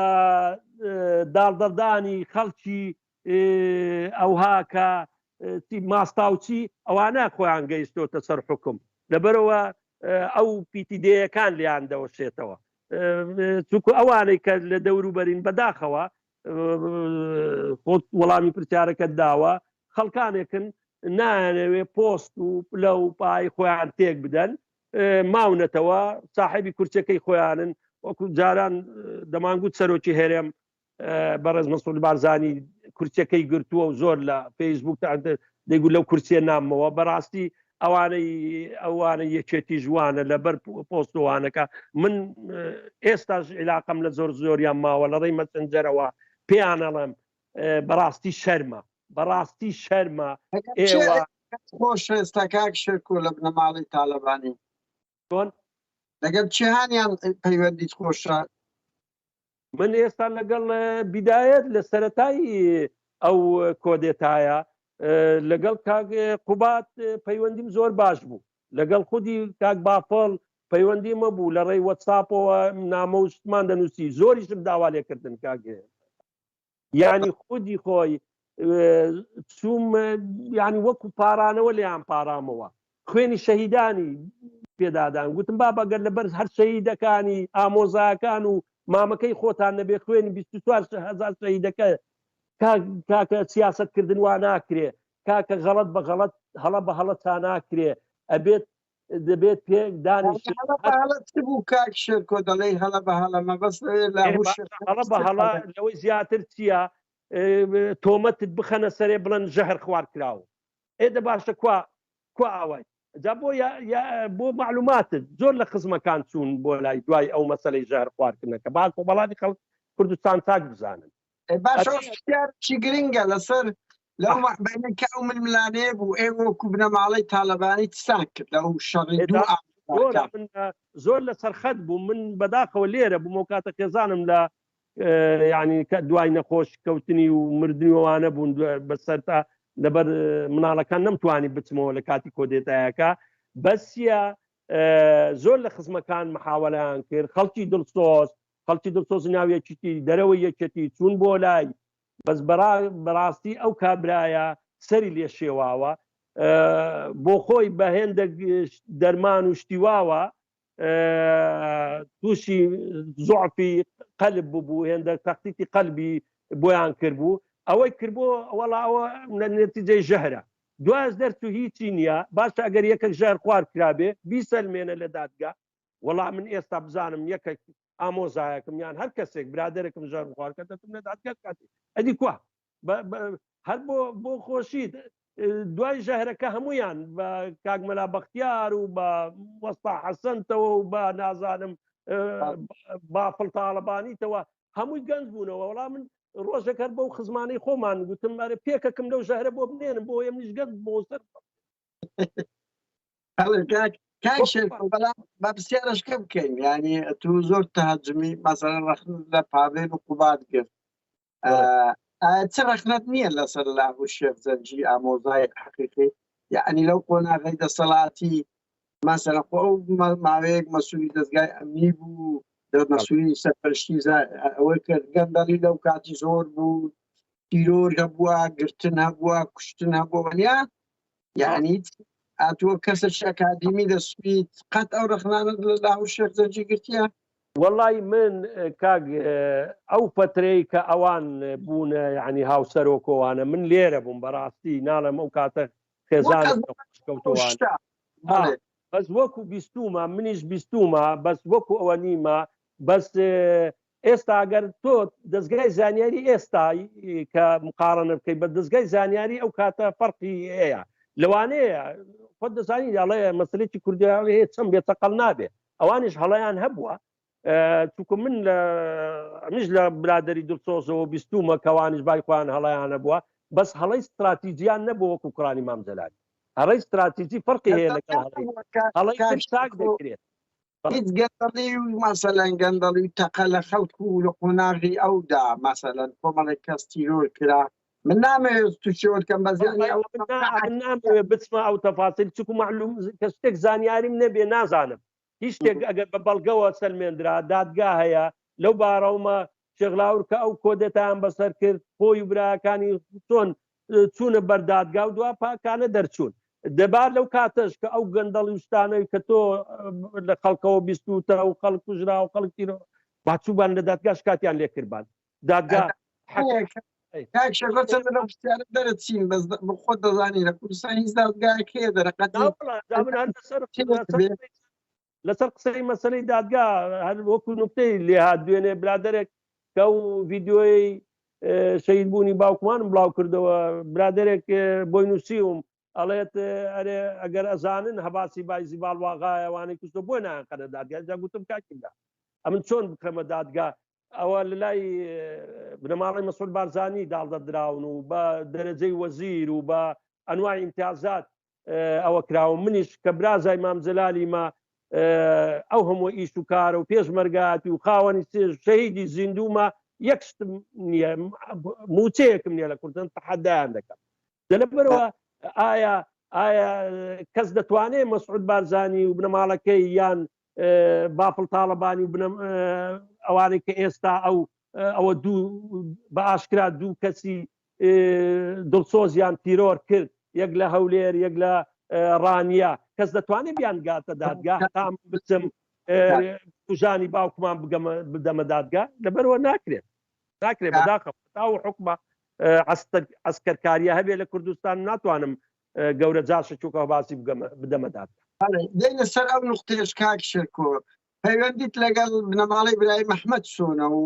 داڵدەدانی خەڵکی ئەوها کە ماستاوچی ئەوانە خۆیان گەیشتۆتە سەر حکم لەبەرەوە ئەو پیتیدەیەکان لیان دەوەشێتەوە چونکو ئەوانەی کە لە دەوروبەرین بەداخەوە خۆت وەڵامی پرسیارەکەت داوە خەڵکانێکن نانەوێ پۆست و لە و پای خۆیان تێک بدەن ماونەتەوە ساحبی کورچەکەی خۆیانن وەکو جاران دەمانگووت سەرۆکی هێرێم بەڕێز مەسعود بارزانی کورچەکەی گرتووە و زۆر لە فەیسبوک دەیگوت لەو کورسیە نامەوە بەڕاستی ئەوانە یەکێتی جوانە لەبەر پۆستوانەکە من ئێستاش عیلاقەم لە زۆریان ماوە لە ڕێی مەسنجەرەوە پێیانەڵێم بەڕاستی شەرمە ئێوە خۆش ئێستا کاک شێرکۆ لە بنەماڵی تالەبانی لەگەڵ چیهانیان پەیوەندیت خۆشە من ئێستا لەگەڵ بیدایەت لە سەرەتایی ئەو کۆدێتایە لەگەڵ کاک قوبات پەیوەندیم زۆر باش بوو لەگەڵ خودی کاک بافڵ پەیوەندی مەبوو لە ڕێی وەتساپەوە نامە و شتمان دەنووسی زۆریشم داوا لێکردن کاگێ یعنی خودی خۆی چوم یعنی وەکو پارانەوە لێیان پارامەوە خوێنی شەهیدانی پێدادان گوتم با بەگەر لەبەر هەر شەهیدەکانی ئامۆزاکان و مامەکەی خۆتان نەبێ خوێنی 24,000 شەهیدەکە کاکە سیاسەتکردن وا ناکرێ کاکە غەڵەت بە غەڵەت هەڵە بە هەڵە تا ناکرێ ئەبێت دەبێت پێک دانیش بوو کاک شێرکۆ دەڵێ هەڵە بە هەڵە مەبەست هەڵە بە هەڵە لەوەی زیاتر چییە تۆمەتت بخەنە سەرێ بڵەن ژەهر خوارد کراوە ئێدە باشە کو ئاوای جا بۆ معلوماتت زۆر لە خزمەکان چوون بۆ لای دوای ئەو مەسەلەی ژەهر خواردنەکە باز بۆ بەڵاتی خەڵک کوردستان تاک بزانن باشی گرنگە لەسەر لەو بینکە ئەو ململانەیە بوو ئێوە وەکو بنەماڵەی تالەبانی تسان کرد لەو شەڕی زۆر لە سەرخەت بوو من بەداخەوە لێرە بوومەوە کاتە خێزانم لە یعنی دوای نەخۆش کەوتنی و مردنیوانە بوون بەسەرتا لەبەر مناڵەکان نەمتوانی بچمەوە لە کاتی کۆدێتایەکە بەسیە زۆر لە خزمەکان محاوەلەیان کرد خەڵکی دڵسۆز ناویەکیتی دەرەوەی یەکێتی چوون بۆ لای بەس بەڕاستی ئەو کابرایە سەری لێ شێواوە بۆ خۆی بە هێندێک دەرمان و شتیواوە تووشی زۆعفی قەلب بوو هێندە تەختیتی قەلبی بۆیان کردبوو ئەوەی کردبوو وەڵاوە نەتیجەی ژەهرە دواز دەرچوو هیچی نییە باشە ئەگەر یەکێک ژەهر خوار کرابێ بیسەلمێنە لە دادگا وەڵام من ئێستا بزانم یەکێک ئامۆزایەکم یان هەر کەسێک برادێکم ژەهر خوار کە دەتم لە دادگا کاتی ئەدی کووە هەر بۆ خۆشی دوای ژەهرەکە هەمویان بە کاگمەلا بەختیار و بە وەستا حەسەنتەوە و بە نازانم بافڵ تاڵەبانیتەوە هەمووی گەنج بوونەوە وەڵام من ڕۆژێک هەر بەو خزمانەی خۆمان گوتم ئەرە پێکەکەم لەو ژەهرە بۆ بنێنم بۆ ئێمە گەنج بۆ سەر بەڵام بە پرسیارەشکە بکەین ینی تو زۆر تەهەجمی مەسەڵەن ڕەخنت لە پاڤێن و قوبات کرد چ ڕەخنەت نییە لەسەر لاغ و شێخ زەنجی ئامۆزای حەقیقی یعنی لەو قۆناغی دەسەڵاتی مەسەڵەن خۆ ئەو ماوەیەک مەسوولی دەستگای ئەمنی بوو مەسوولی سەرپەرشتی ئەوەی کرد گەندەڵی لەو کاتی زۆر بوو تیرۆر هەبووە گرتن هەبووە کوشتن هەبووە وەنیا یعنی ئاتووە کەسە ئەکادیمی دەسویت قەت ئەو ڕەخنانت لە لاغ و شێخ زەنجی گرتیە وەڵی من کاگ ئەو پەترەی کە ئەوان بوونە یعنی هاوسەرۆکۆوانە من لێرە بووم بەڕاستی ناڵم ئەو کاتە خێزانکەوتوان بەس وەکو بیستومە منیش بیستومە بەس وەکو ئەوە نیمە بەس ئێستا ئەگەر تۆ دەستگای زانیاری ئێستای کە مقارنە بکەیت بە دەستگای زانیاری ئەو کاتە فەرقی هەیە لەوانەیە خۆت دەزانی دەڵێ مەسلەی کوردی هەیە چەند بێتەقەڵ نابێ ئەوانیش هەڵەیان هەبووە چونکە من منیش لە برادری دڵسۆزەوە بیستومە کەوانیش بایخوان هەڵەیانە بووە بەس هەڵەی استراتیجیان نەبوو وەکو کوڕانی مام جەلال هەڵەی استراتیجی فەرقی هەیە لەگەڵ هەڵەی تاک دەکرێت هیچ گەندەڵی و مەسەلەن گەندەڵی تەقە لە خەڵکو و لە قۆناغی ئەودا مەسەلەن کۆمەڵێک کەس تیرۆر کرا من نامەوێت تووشێوەکەم بەزیانی نامەوێت بچمە ئەو تەفاسیل چکو معلوم کە شتێک زانیاریم نەبێ نازانم هیچ شتێک ئەگەر بە بەڵگەوە سەلمێنرا دادگا هەیە لەو بارەومە شێغلاور کە ئەو کۆدەتان بەسەر کرد خۆی و براکانی چۆن چوونە بەردادگا و دوا پاکانە دەرچوون دەبار لەو کاتەش کە ئەو گەندەڵی شتانەی کە تۆ لە خەڵکەوە بیستوتە و خەڵک کوژرا و خەڵکی باچووبان لە دادگا شکاتیان لێکردبان دادگا دەرەچین بەس خۆ دەزانی لە کوردستان هیچ دادگایەک هەیە دەرەقەت لەسەر قسەی مەسەلەی دادگا هەر وەکو نوکتەی لێهات دوێنێ برادێک کە و ڤیددیۆی شەید بوونی باوکمانم بڵاو کردەوە برادێک بۆی نووسیوم ئەڵێت ئەرێ ئەگەر ئەزانن هەباسی بایزی باڵواغایەوانەی کوستە بۆ نایانقەنە دادگا جا گوتم کاکیدا ئەمن چۆن بکەمە دادگا ئەوە لە لای بنەماڵی مەسعود بارزانی داڵدەدراون و بە دەرەجەی وەزیر و بە ئەنواع ئیمتیازات ئەوە کراوە منیش کە برازای مام جەلالی ما ئەو هەموو ئیش و کارە و پێشمەرگاتی و خاوەنی شەهیدی زیندومە یەک شتم نییە موچەیەکم نییە لە کوردستان تەحەدایان دەکەم لەبەرەوە ئایا کەس دەتوانێت مەسعود بارزانی و بنەماڵەکەی یان بافڵ تاڵەبانی و ئەوانەی کە ئێستا ئەوە دوو بە ئاشکرا دوو کەسی دڵسۆزیان تیرۆر کرد یەک لە هەولێر یەک لە ڕانیا کەس دەتوانێت بیان گاتە دادگا تام بچم کوژانی باوکمان بدەمە دادگا لەبەرەوە ناکرێت بەداخە تا و حکومە عسکەرکاریە هەبێ لە کوردستان ناتوانم گەورە جاشە چووکە باسی بدەمە دادگا دێنە سەر ئەو نوختێش کاک شێرکۆ پەیوەندیت لەگەڵ بنەماڵی برای مەحمەد چۆنە و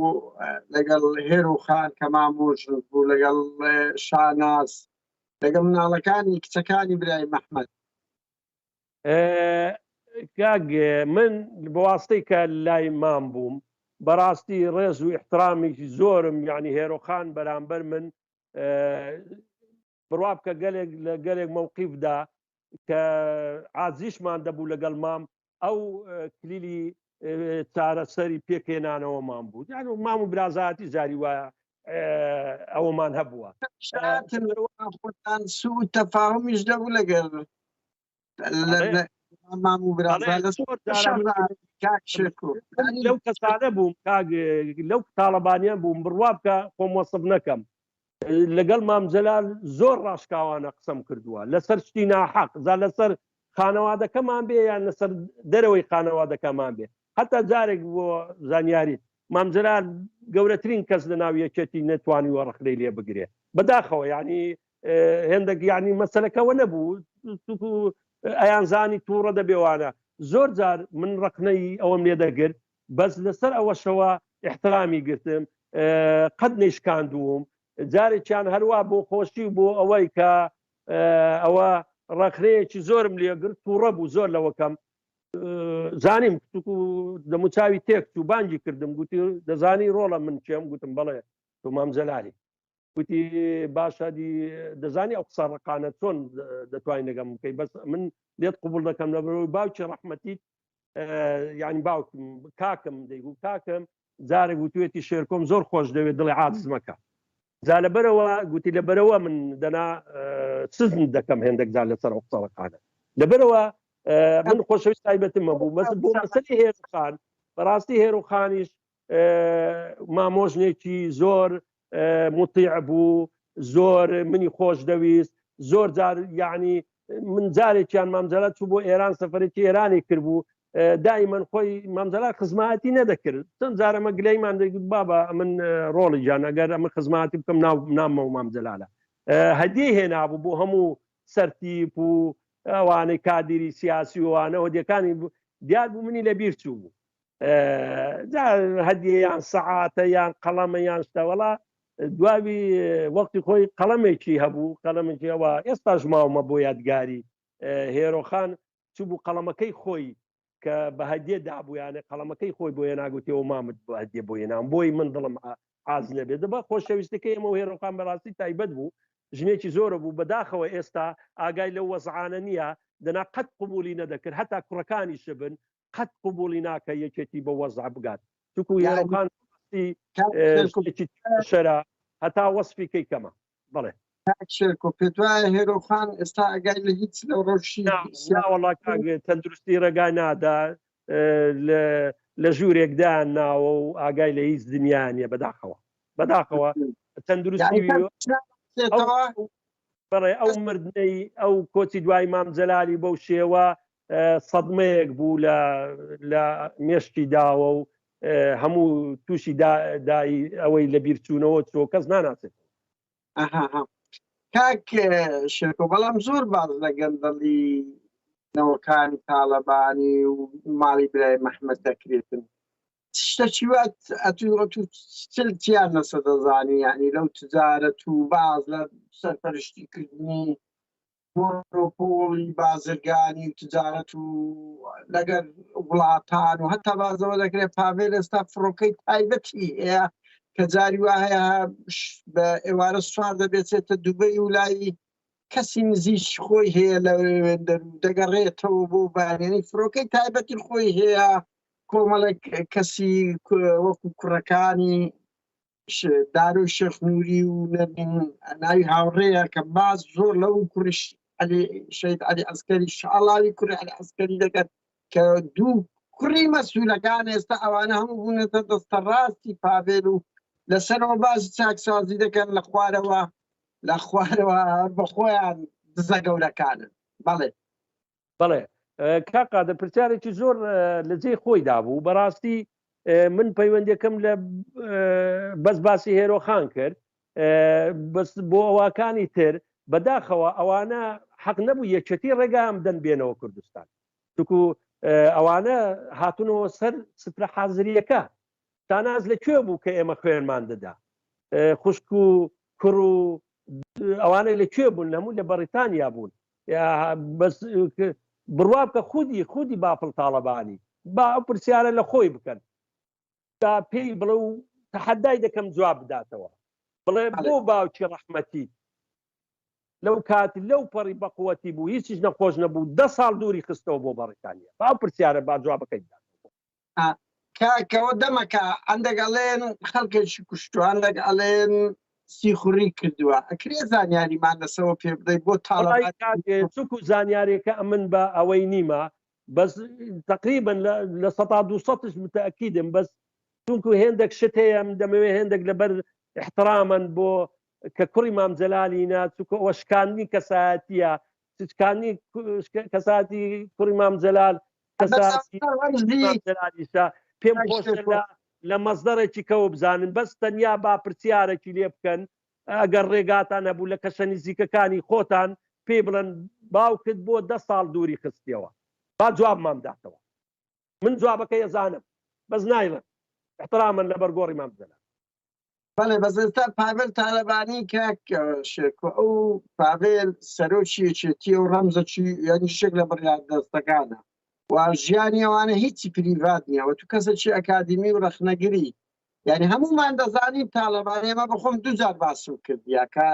لەگەڵ هێروخان کە مامۆژ بوو لەگەڵ شاناس لەگەڵ مناڵەکانی کچەکانی برای مەحمەد کاک من بەواستەی کە لای مام بووم بەڕاستی ڕێز و احترامێکی زۆرم یعنی هێروخان بەرامبەر من بڕوا بکە لە گەلێک مووقیفدا کە عازیشمان دەبوو لەگەڵ مام ئەو کلیلی چارەسەری پێکێنانەوە مام بوو یان مام و برازاتی جاری وایە ئەوەمان هەبووە خۆتان سوء تەفاهمیش دەبوو لەگەڵ مام و برازا لەو کەسانە بووم لەو تاڵەبانیان بووم بڕوا بکە خۆم وەسف نەکەم لەگەڵ مامجەلال زۆر ڕاشکاوانە قسەم کردووە لەسەر شتی ناحەق زا لەسەر خانەوادەکەمان بێ یان لەسەر دەرەوەی خانەوادەکەمان بێ حتا جارێک بۆ زانیاری مامجەلال گەورەترین کەس لە ناو یەکێتی نەتوانی وەڕەخلەی لێ بگرێ بەداخەوە ینی هێندێک ینی مەسەلەکەەوە نەبوو ئەیانزانی تووڕە دەبێوانە زۆر جار من ڕقنەی ئەوەم لێ دەگرت بەس لەسەر ئەوەشەوە احترامی گرتم قەت نێشکاندووم جارێکیان هەروە بۆ خۆشی بۆ ئەوەی کە ئەوە ڕەخرەیەکی زۆرم لێگرت تووڕە بوو زۆر لەوەکەم زانیم دەموچاوی تێک و بانگی کردم گوتی دەزانی ڕۆڵە من چێم گوتم بەڵێ تۆ مامجەلالی گوتی باشە دەزانی ئەو قسە ڕقانە چۆن دەتوانین لەگەم بکەی بەس من لێت قبول دەکەم لەبەرەوەی باوکی ڕەحمەتیت یعنی باوکم کاکم دەیگو کاکم جارێک گوتوێتی شێرکۆم زۆر خۆش دەوێت دڵی عاجز مەکە جا لەبەرەوە گوتی لەبەرەوە من دەنا سزم دەکەم هێندێک جار لەسەر ئەو قسە ڕقانە لەبەرەوە من خۆشەویست تایبەتمە بوو بەس بۆ مەسەلی هێرخان بەڕاستی هێروخانیش مامۆژنێکی زۆر مطیع بوو زۆر منی خۆش دەویست زۆر جار یعنی من جارێکیان مامجەلات چوو بۆ ئێران سەفەرێکی ئێرانی کردبوو دائیمەن خۆی مامجەلات خزمەتی نەدەکرد چەند جارەمە گلەیمان دەگوت بابە من ڕۆڵی جان ئەگەر ئەمە خزمەتی بکەم ناممە و مامجەلالە هەدیە هێنابوو بۆ هەموو سەرتیپ و ئەوانەی کادری سیاسی وانە هۆدیەکانی دیار بوو منی لەبیر چوو بوو هەدیە یان سەعاتە یان قەڵەمە یان شتەوەڵا دواوی وەختی خۆی قەڵەمێکی هەبوو قەڵەمێکی ئەوە ئێستاش ماومە بۆ یادگاری هێرۆخان چوو بوو قەڵەمەکەی خۆی کە بە هەدیە دابوویانە قەڵەمەکەی خۆی بۆ ناگوتیەوە مامت بۆ هەدیە بۆ نام بۆی من دڵم حاز نەبێت دەبە خۆشەویستەکەی ئەمە هێرۆخان بەڕاستی تایبەت بوو ژنێکی زۆرە بوو بەداخەوە ئێستا ئاگای لەو وەزعانە نییە دەنا قەت قبولی نەدەکرد هەتا کوڕەکانی شبن قەت قبولی ناکە یەکێتی بە وەزع بگات چونکو هێرۆخان شەرا هەتا وەسفیکەی کەمە بڵێ شێرکۆ پێت وایە هێرۆخان ئێستا ئەگای لە هیچ لە ڕۆژی وەڵا تەندروستی ڕێگای نادا لە ژوورێکدا ناوە و ئاگای لە هیچ دنیاە بەداخەوە تەندروستی بەڵێ ئەو مردنەی ئەو کۆچی دوای مامجەلالی بەو شێوە سەدمەیەک بوو لە مێشتی داوە و هەموو تووشی دایی ئەوەی لە بیرچوونەوە چۆ کەس ناناسێت کاک شێرکۆ بەڵام زۆر باز لە گەندەڵی نەوەکانی تاالبانی و ماڵی برای مەحمەد دەکرێتن شتەچیوات ئەتوچلتیان لەسە دەزانی ینی لەو تجارەت و باز لە سەرپەرشتیکردنی مۆنۆپۆلی بازرگانی و تجارەت و لەگەر وڵاتان و هەتا بازەوە دەکرێت پاڤێر ئێستا فڕۆکەی تایبەتی هەیە کە جاری وایە بە ئێوارە سوار دەبێتێتە دووبەی و لای کەسی نزیش خۆی هەیە لە دەگەڕێتەوە بۆ بارێنی فڕۆکەی تایبەتی خۆی هەیە کۆمەڵە کەسی وەکو کوڕەکانی دارۆ شەخنووری و ناوی هاوڕێیە کە باز زۆر لەو کوڕش شەید عەلی عەسکەری شەعەڵاوی کوڕی عەلی عەسکەری دەکات کە دوو کوڕی مەسئولەکان ئێستا ئەوانە هەموو بوونەتە دەستە ڕاستی پاڤێل و لەسەرەوە باسی چاکسازی دەکەن لە خوارەوە بە خۆیان دزە گەورەکانن بەڵێ کاقا پرسیارێکی زۆر لە جێی خۆی دابوو بەڕاستی من پەیوەندەکەم لە بەس باسی هێرۆخان کرد بەس بۆ ئەواکانی تر بەداخەوە ئەوانە حەق نەبوو یەکێتی ڕێگام دەن بێنەوە کوردستان چونکو ئەوانە هاتوونەوە سەر سفرە حازریەکە تاناز لەکوێ بوو کە ئێمە خوێنمان دەدا خوشک و کوڕ و ئەوانەی لەکوێ بوون هەموو لە بەریتانیا بوون بەس بڕوا بکە خودی بافڵ تاالبانی با ئەو پرسیارە لە خۆی بکەن تا پێی بڵێ و تەحەدای دەکەم جواب بداتەوە بڵێ بۆ باوکی ڕەحمەتی لەو کاتی لەو پەڕی بەقوەتی بوو هیچیش نەخۆش نەبوو 10 ساڵ دووری خستەوە بۆ بەریتانیا با ئەو پرسیارە با جوابەکەی کاکەوە دەمەکە هەندێک ئەڵێن خەڵکێکی کوشتووە هەندێک ئەڵێن سیخوڕی کردووە ئەکرێ زانیاریمان لەسەوە پێ بدەیت بۆ تاڵ چوک و زانیارێکە ئەمن بە ئەوەی نیمە بەس تقریبا لە 200 متأكدم بەس چونکو هێندێک شت هەیە دەمەوێت هێندێک لەبەر احترامن بۆ کە کوڕی مام جەلالینە چووکە ئەوە شکاندنی کەسایەتیە شکاندنی کەساتی کوڕی مام جەلال کەسایەتیشە پێم خۆشە لە مەزدەڕێکی کەوە بزانن بەس تەنیا با پرسیارێکی لێ بکەن ئەگەر ڕێگاتان نەبوو لە کەشە نزیکەکانی خۆتان پێ بڵێن باوکت بۆ 10 ساڵ دووری خستیەوە با جواب مامداتەوە من جوابەکە ێزانم بەس نایڵم احترامن لەبەر گۆڕی مام جەلال بەڵێ بەزستا پاڤێل تالەبانی کاک شێکۆ ئەو پاڤێل سەرۆکیەکێتی و ڕەمزەکی یعنی شێک لە بڕیاردەستەکانە و ژیانی ئەوانە هیچی پریڤات نییە و تو کەسێکی ئەکادمی و ڕەخنەگری یعنی هەمومان دەزانین تالەبانی ئەمە بەخۆم دووجار باسم کردیا کە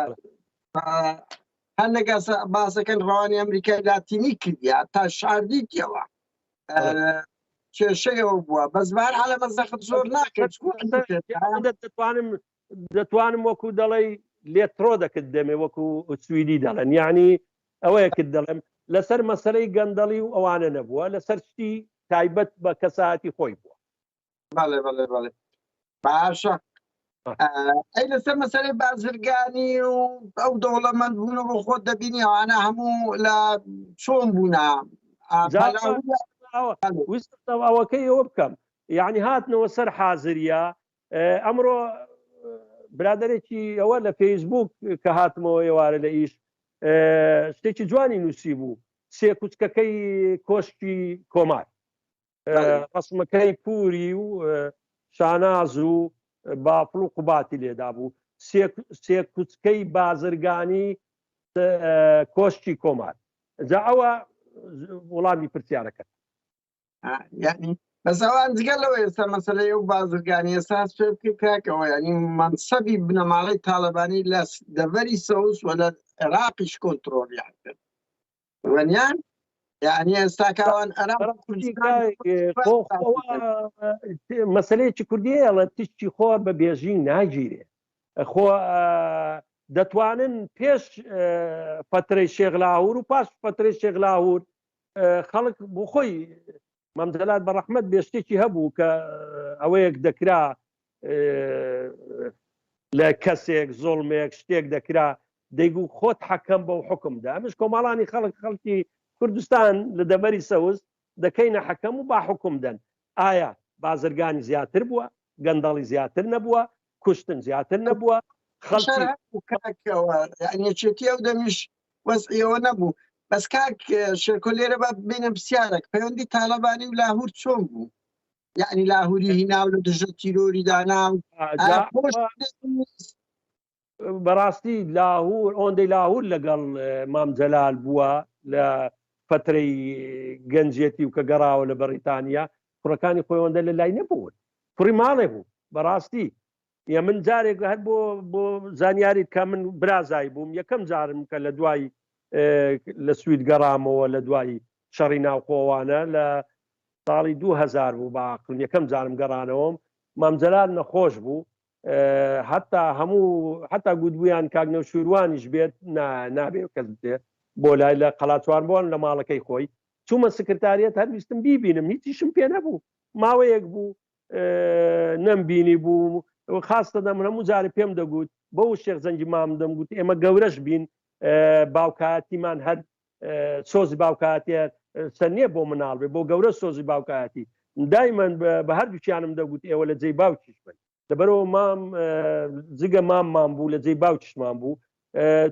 هەندێک باسەکەن ڕەوانی ئەمریکای لاتینی کردیا تا شاردیتیەوە کێشەیەوە بووە بەزبار حالە زەخت زۆر ناکرد دەتوانم وەکو دەڵێ لێترۆ دەکرد دەمێ وەکو سویدی دەڵێن یعنی ئەوەیەکرد دەڵێم لەسەر مەسەرەی گەندەڵی و ئەوانە نەبووە لەسەر شتی تایبەت بە کەساتی خۆی بووە بەڵێ بەڵێ بەڵێ باشە ئەی لەسەر مەسەرەی بازرگانی و ئەو دەوڵەمەند بوونە بۆ خۆت دەبینی ئەوانە هەموو لە چۆن بوونە ئەوەکەی ئەوە بکەم یعنی هاتنەوە سەر حازریە ئەمڕۆ برادێکی ئەوە لە فەیسبوک کە هاتمەوە ئێوارە لە ئیش شتێکی جوانی نووسی بوو سێ کوچکەکەی کۆشکی کۆمار ڕسمەکەی پووری و شاناز و باپڵ و قوباتی لێدا بوو سێ کوچکەی بازرگانی کۆشکی کۆمار جا ئەوە وڵامی پرسیارەکە یعنی بەسەوان جگەلەوە ئێستا مەسەلەی و بازرگانی ئێساس پێ بکە کاکەوە ینی مەنسەبی بنەماڵەی تاالبانی لە دەڤەری سەوز و لە عێراقیش کۆنتڕۆلیان کرد وەنیان یعنی ئێستاکەوان مەسلەیەکی کوردیە لە تشتی خۆر بە بێژین ناگیرێ خۆ دەتوانن پێش فترەی شێخ لاهور و پاش فترەی شێخ لاهور خەڵک بۆ خۆی مام جەلال بە ڕەحمەت بێشتێکی هەبوو کە ئەوەیەک دەکرا لە کەسێک زۆڵمێک شتێک دەکرا دەیگو خۆت حەکەم بەو حکمدا ئەمش کۆماڵانی خەڵکی کوردستان لە دەبەری سەوز دەکەینە حەکەم و با حکم دەن ئایا بازرگانی زیاتر بووە گەندەڵی زیاتر نەبووە کوشتن زیاتر نەبووە خەڵکیەکێتی ئەو دەمیش وەزئیەوە نەبوو بەس کاک شێرکۆ لێرە بە بینە پرسیارێک پەیوەندی تاالبانی و لاهور چۆن بوو یعنی لاهوری هیناو لە دژە تیرۆری دانا بەڕاستی لاهور ئەوەندەی لاهور لەگەڵ مام جەلال بووە لە فترەی گەنجێتی و کە گەڕاوە لە بەریتانیا کوڕەکانی خۆیەوەندە لە لای نەبوون کوڕی ماڵێ بوو بەڕاستی من جارێک هەر بۆ زانیاریت کە من برازایی بووم یەکەم جارم کە لە دوای لە سوید گەڕامەوە لە دوای شەڕی ناوخۆوانە لە ساڵی 2000 بوو باقم یەکەم جارم گەڕانەوەم مام جەلال نەخۆش بوو حتا گوتبوویان کاگنەو شوروانیش بێت نابێ کەس بێ بۆ لای لە قەڵاتوان بوون لە ماڵەکەی خۆی چوومە سکرتاریەت هەرویستم بیبینم هیچیشم پێ نەبوو ماوەیەک بوو نەمبینی بوو خاستە دەم هەموو جارە پێم دەگوت بەو شێخ زەنگی مام دەمگوت ئێمە گەورەش بین باوکاتیمان هەر سۆزی باوکاتێت سەرنیە بۆ مناڵ بێ بۆ گەورە سۆزی باوکاتی دایمەن بە هەردووچیانم دەگوت ئێوە لە جێی باوکیش بن لەبەرەوە مام جگە ماممان بوو لە جێی باوکیشمان بوو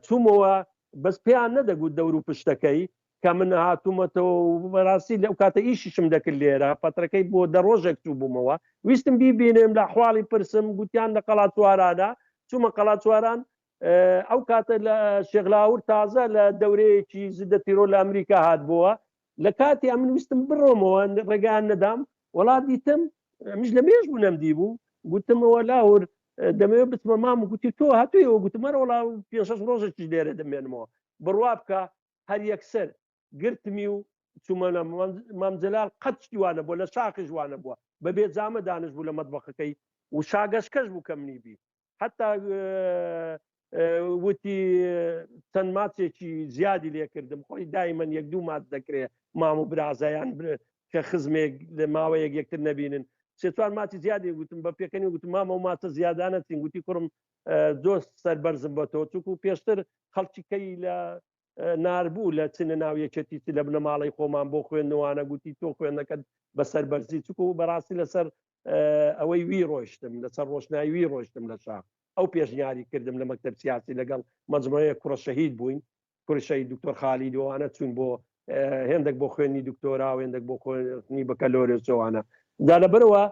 چوومەوە بەس پێیان نەدەگوت دەور و پشتەکەی کە من هاتوومەتەوە بەڕاستی لەو کاتە ئیشیشم دەکرد لێرە پەترەکەی بۆ دەڕۆژێک چوو بوومەوە ویستم بیبینم لە حواڵی پرسم گوتیان لە قەڵاتوارانە چوومە قەڵاتواران ئەو کاتە لە شێخ لاهور تازە لە دەورەیەکی زدە تیرۆ لە ئەمریکا هات بووە لە کاتی من ویستم بڕۆمەوە ڕێگان نەدام وڵات دیتم میش لە مێژ بوو نەمدی بوو گوتمەوە لاهور دەمەوێت بچمە مام و گوتی تۆ هاتوویەوە گوتمەرە وڵا 5-6 ڕۆژێکی لێرە دەمێنمەوە بڕوا بکە هەر یەکسەر گرتمی و چوومە مام جەلال قەت شتیوانە بووە لە شاقی جوانە بووە بە بێجامە دانش بوو لە مەتبەخەکەی و شاگەشکەش بوو کە منی بی حتا وتی چەند ماچێکی زیادی لێکردم خۆی دایمەن 1-2 مات دەکرێت مام و برازایان کە خزمێک لە ماوەیەک یەکتر نەبینن سێ-چوار ماچی زیادی گوتم بە پێکەنی وتم مامە و ماچە زیادانە چین گوتی کوڕم زۆر سەربەرزم بەتەوە چووکو پێشتر خەڵکیکەی لە ناربوو لە چنە ناو یەکێتی لە بنەماڵی خۆمان بۆ خوێندنەوانە گوتی تۆ خوێندەکەت بە سەربەرزی چووکو بەڕاستی لەسەر ئەوەی وی ڕۆیشتم لەسەر ڕۆشنایی وی ڕۆیشتم لە شاخ ئەو پێشنیاری کردم لە مەکتەب سیاسی لەگەڵ مەجموعەیە کوڕە شەهید بووین کوڕی شەهید دکتۆر خالیدی ئەوانە چوون بۆ هێندێک بۆ خوێنی دکتۆرا و هێندێک بۆ خوێنی بەکەلۆرێسەوانە دا لەبەرەوە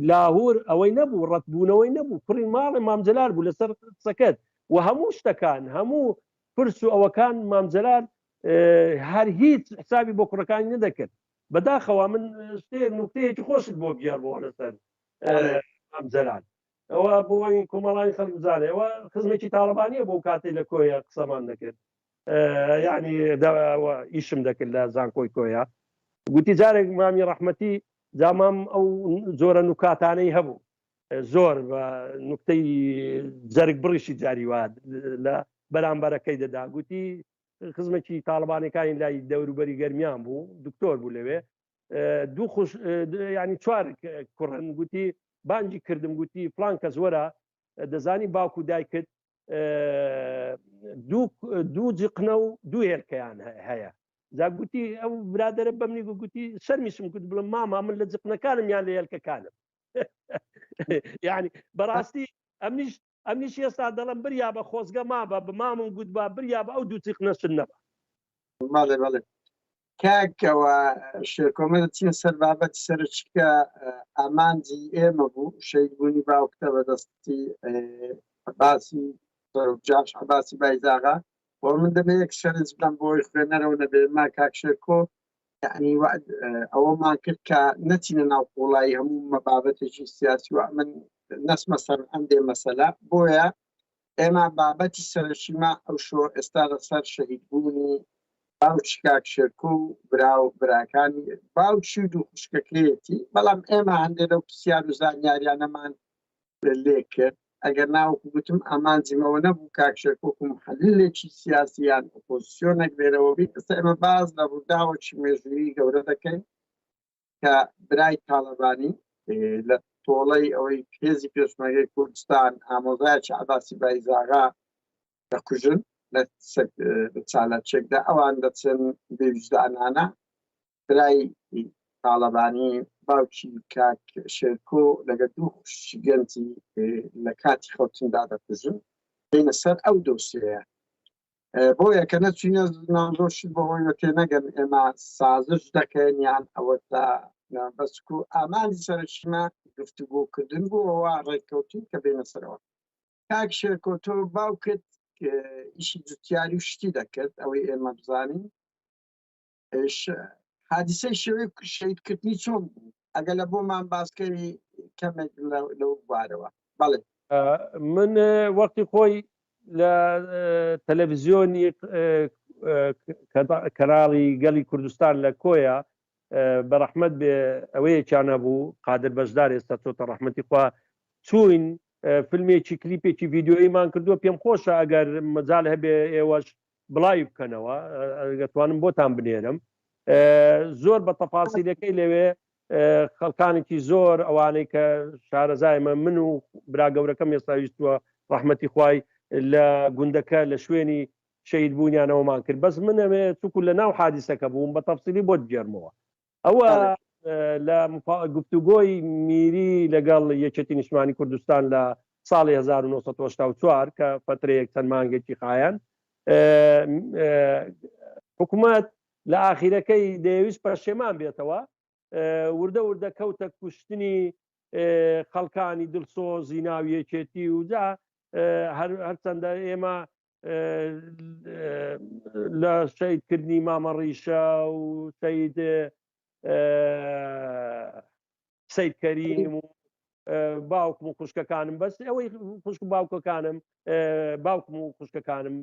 لاهور ئەوەی نەبوو ڕەتبوونەوەی نەبوو کوڕی ماڵی مامجلال بوو لەسەر قسەکەت و هەموو شتەکان هەموو پرس و ئەوەکان مامجلال هەر هیچ حسابی بۆ کوڕەکانی نەدەکرد بەداخەوە من شتێک نوکتەیەکی خۆشت بۆ بگێڕ بۆ لەسەر مامجلال ئەوە بۆی کۆمەڵانی خەڵک بزانێ ئەوە خزمێکی تاڵبانیە بۆ کاتێک لە کۆیە قسەمان دەکرد یعنی ئیشم دەکرد لە زانکۆی کۆیە گوتی جارێک مامی ڕەحمەتی جامام ئەو زۆرە نوکاتانەی هەبوو زۆر بە نوکتەی جەرگ بڕیشی جاری وات لە بەرامبەرەکەی دەدا گوتی خزمێکی تاڵبانەکانی لای دەوروبەری گەرمیان بوو دکتۆر بوو لەوێ دوو خوش ینی چوار کوڕن گوتی بانجی کردم گوتی فلان کەس وەرە دەزانی باوکو دایکت دوو جقنە و دوو هێلکەیان هەیە جا گوتی ئەو برادرە بەمنی گوتی شەرمیشم گوت بڵم ماما من لە جقنەکانم یان لە هێلکەکانم یعنی بەڕاستی ئەمنیش ئێستا دەڵم بریا بە خۆزگە مابە بە مامم گوت با بریا بە ئەو دوو جقنەشن نەبە بەڵێ بەڵێ کاکەوە شێرکۆمە دەچینە سەر بابەتی سەرچکە ئامانجی ئێمە بوو شەیدبوونی باوکتە بەدەستی عەباسی جاش عەباسی بایزاغا بۆ من دەبێت یەک شەرز بدەم بۆی خوێنەرەوە نەبێ ما کاک شێرکۆ یعنی ئەوەمان کرد کە نەچینە ناو قوڵایی هەموو مەبابەتێکی سیاسی و من نەسمە سەر ئەندێ مەسەلە بۆیە ئێمە بابەتی سەرچیما ئەو شۆ ئێستا لەسەر شەهیدبوونی باوکی کاک شێرکۆ و براکانی باوکی دوو خوشکەکەیەتی بەڵام ئێمە هەندێک لەو پرسیار و زانیاریانەمان لێ کرد ئەگەر ناوەکو گوتم ئامانجیمەوە نەبوو کاک شێرکۆ محەلیلێکی سیاسیان ئۆپۆزیسیۆنێک بێرەوە بیت ئێستا ئێمە باز لە ڕووداوەکی مێژوویی گەورە دەکەین کە برای تاڵەبانی لە تۆڵەی ئەوەی هێزی پێشمەرگەی کوردستان ئامۆزایەکی عەباسی بایزاغا دەکوژن لە چالاکێکدا ئەوان دەچن بێویجدانانە برای تاڵەبانی باوکی کاک شێرکۆ لەگەڵ دوو خوشکی گەنجی لە کاتی خەوتندا دەکوژن بینە سەر ئەو دۆسیەیە بۆیە کە نەچینە ناڕۆشت بەهۆی تێنەگەن ئێمە سازش دەکەین یان ئەوە تا بەسکو ئامانی سەرچمە گفتوگۆکردن بۆ ئەوە ڕێککەوتین کە بینە سەرەوە کاک شێرکۆ تۆ باوکت ئیشی جوتیاری و شتی دەکرد ئەوەی ئێمە بزانین حادیسەی شێوەی شەیدکردنی چۆن بوو ئەگە لە بۆمان باسکەری کەمێک لەو بارەوە بەڵێ من وەختی خۆی لە تەلەڤیزیۆنی کەناڵی گەلی کوردستان لە کۆیە بەڕەحمەت بێ ئەوەیەکیان هەبوو قادر بەشدار ئێستا چۆتە ڕەحمەتی خوا چوین فیلمێکی کلیپێکی ڤیدیۆیمان کردووە پێم خۆشە ئەگەر مەجال هەبێ ئێوەش بڵاوی بکەنەوە دەتوانم بۆتان بنێرم زۆر بە تەفاسیلەکەی لەوێ خەڵکانێکی زۆر ئەوانەی کە شارەزایمە من و براگەورەکەم ئێستا ویستووە ڕەحمەتی خوای لە گوندەکە لە شوێنی شەهید بوونیانەوەمان کرد بەس منەوێ چووکو لە ناو حادیسەکە بووم بە تەفسیلی بۆ گێرمەوە ئەوە لە گفتوگۆی میری لەگەڵ یەکێتی نیشتمانی کوردستان لە ساڵی 1984 کە فترەیەک چەند مانگێکی خایەن حکوومەت لە ئاخیرەکەی دەیویست پەشێمان بێتەوە وردە وردە کەوتە کوشتنی خەڵکانی دڵسۆزی ناو یەکێتی و جا هەرچەندە ئێمە لە شەیدکردنی مامە ڕیشە و سەید کەریم و باوکم و خوشکەکانم بەس ئەوەی خوشک باوکەکانم باوکم و خوشکەکانم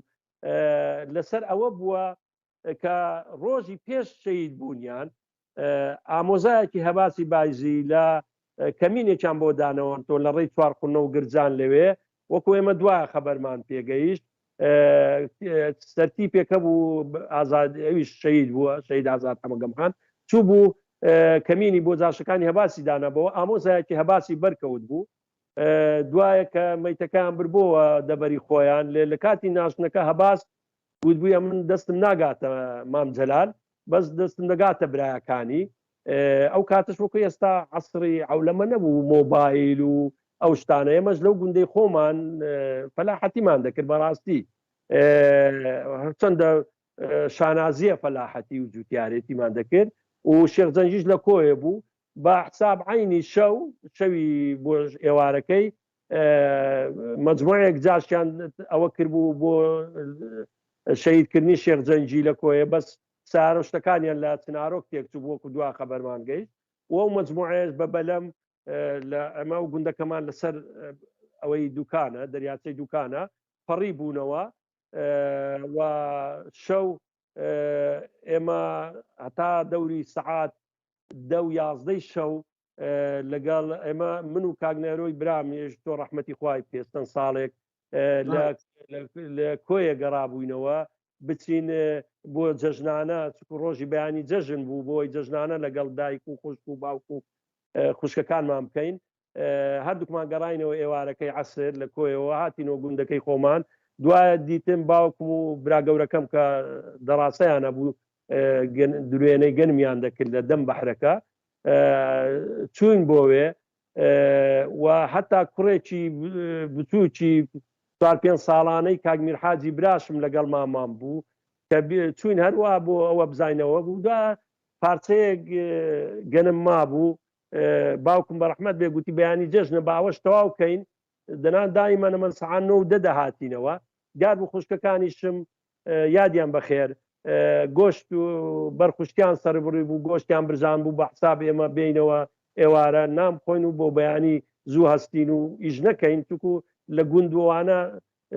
لەسەر ئەوە بووە کە ڕۆژی پێش شەید بوونیان ئامۆزایەکی هەباسی بایزی لە کەمینێکیان بۆ دانەوە تۆ لە ڕێی چوارخونە و گرجان لەوێ وەکو ئێمە دوایە خەبەرمان پێگەیشت سەرتی پێکە بوو ئازاد ئەویش شەید بووە شەید ئازاد هەمەگەمخان چوو بوو کەمینی بۆ جاشەکانی هەباسی دانابەوە ئامۆزایەکی هەباسی بەرکەوت بوو دوایە کە مەیتەکان بردبووە دەبەری خۆیان لە کاتی ناشنەکە هەباس گوتبوویە من دەستم ناگاتە مام جەلال بەس دەستم دەگاتە برایەکانی ئەو کاتش وەکو ئێستا عەسری عەولەمە نەبوو مۆبایل و ئەو شتانە ئێمەش لەو گوندەی خۆمان فەلاحەتیمان دەکرد بەڕاستی چەندە شانازیە فەلاحەتی و جوتیارێتیمان دەکرد و شێخ جەنگیش لە کۆیە بوو بە حساب عینی شەوی بۆ ئێوارەکەی مەجموعەیەک جاشیان ئەوە کردبوو بۆ شەهیدکردنی شێخ جەنگی لە کۆیە بەس سارە شتەکانیان لە چنارۆک تێکچوو بۆکو دوا خەبەرمان گەیشت وەو مەجموعەیەش بە بەلەم لە ئەمە و گوندەکەمان لەسەر ئەوەی دوکانە دەریاچەی دوکانە پەڕی بوونەوە و شەو ئێمە هەتا دەوری سەعات 10-11 شەو لەگەڵ ئێمە من و کاگنەرۆی برامیش تۆ ڕەحمەتی خوای پێستن ساڵێک لە کۆیە گەڕابووینەوە بچین بۆ جەژنانە ڕۆژی بەیانی جەژن بوو بۆی جەژنانە لەگەڵ دایک و خوشک و باوک و خوشکەکانمان بکەین هەردووکمان گەڕاینەوە ئێوارەکەی عەسر لە کۆیەوە هاتینەوە گوندەکەی خۆمان دوایە دیتم باوکم و براگەورەکەم کە دەڕاستەیانە بوو درێنەی گەنمیان دەکرد لە دەم بەحرەکە چوین بۆوێ و حتا کوڕێکی بچووکی 4-5 ساڵانەی کاک میرحاجی براشم لەگەڵ مامان بوو کە چوین هەروە بۆ ئەوە بزانینەوە بوودا پارچەیەک گەنم مابوو باوکم بە ڕەحمەت بێ گوتی بەیانی جەژنە باوەش تەواو بکەین دەنان دایمەنە من سەعات 9 دەهاتینەوە دیار بوو خوشکەکانیشم یادیان بەخێر گۆشت و بەرخوشتیان سەربڕی بوو گۆشتیان برژان بوو بە حساب ئێمە بینەوە ئێوارە نام خۆین و بۆ بەیانی زوو هەستین و ئیش نەکەین چونکو لە گوندوانە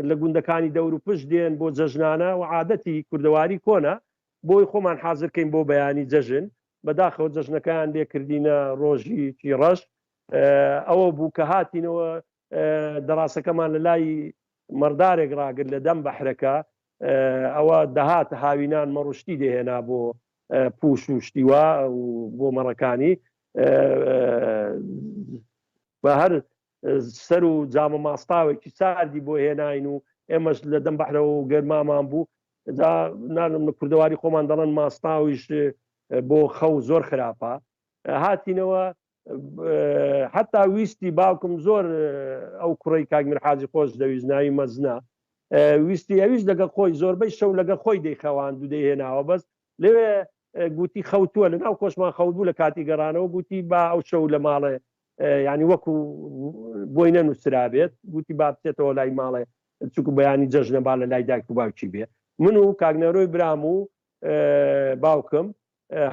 لە گوندەکانی دەور و پشت دێن بۆ جەژنانە و عادەتی کوردەواری کۆنا بۆی خۆمان حازرکەین بۆ بەیانی جەژن بەداخەوە جەژنەکان لێکردینە ڕۆژی ڕەش ئەوە بوو کە هاتینەوە دەڕاستەکەمان لە لای مەردارێک ڕاگرت لە دەم بەحرەکە ئەوە دەهات هاوینان مەڕشتی دەهێنا بۆ پوش و شتیوە و بۆ مەڕەکانی بە هەر سەر و جامە ماستاوێکی ساردی بۆ هێناین و ئێمەش لە دەم بەحرەوە و گەرمامان بوو نانم لە کوردەواری خۆمان دەڵێن ماستاویش بۆ خەو زۆر خراپە هاتینەوە حتا ویستی باوکم زۆر ئەو کوڕی کاک میرحاجی خۆش دەویست ناوی مەزنە ویستی ئەویش لەگەڵ خۆی زۆربەی شەو لەگەڵ خۆی دەیخەواند و دەیهێناوە بەس لەوێ گوتی خەوتووە لەناو خۆشمان خەوت بوو لە کاتی گەڕانەوە گوتی با ئەو شەو لە ماڵێ ینی وەکو بۆی نەنووسرابێت گوتی با بچێتەوە لای ماڵێ چونکو بەیانی جەژنە با لە لای دایک و باوکی بێ من و کاگنەرۆی برام و باوکم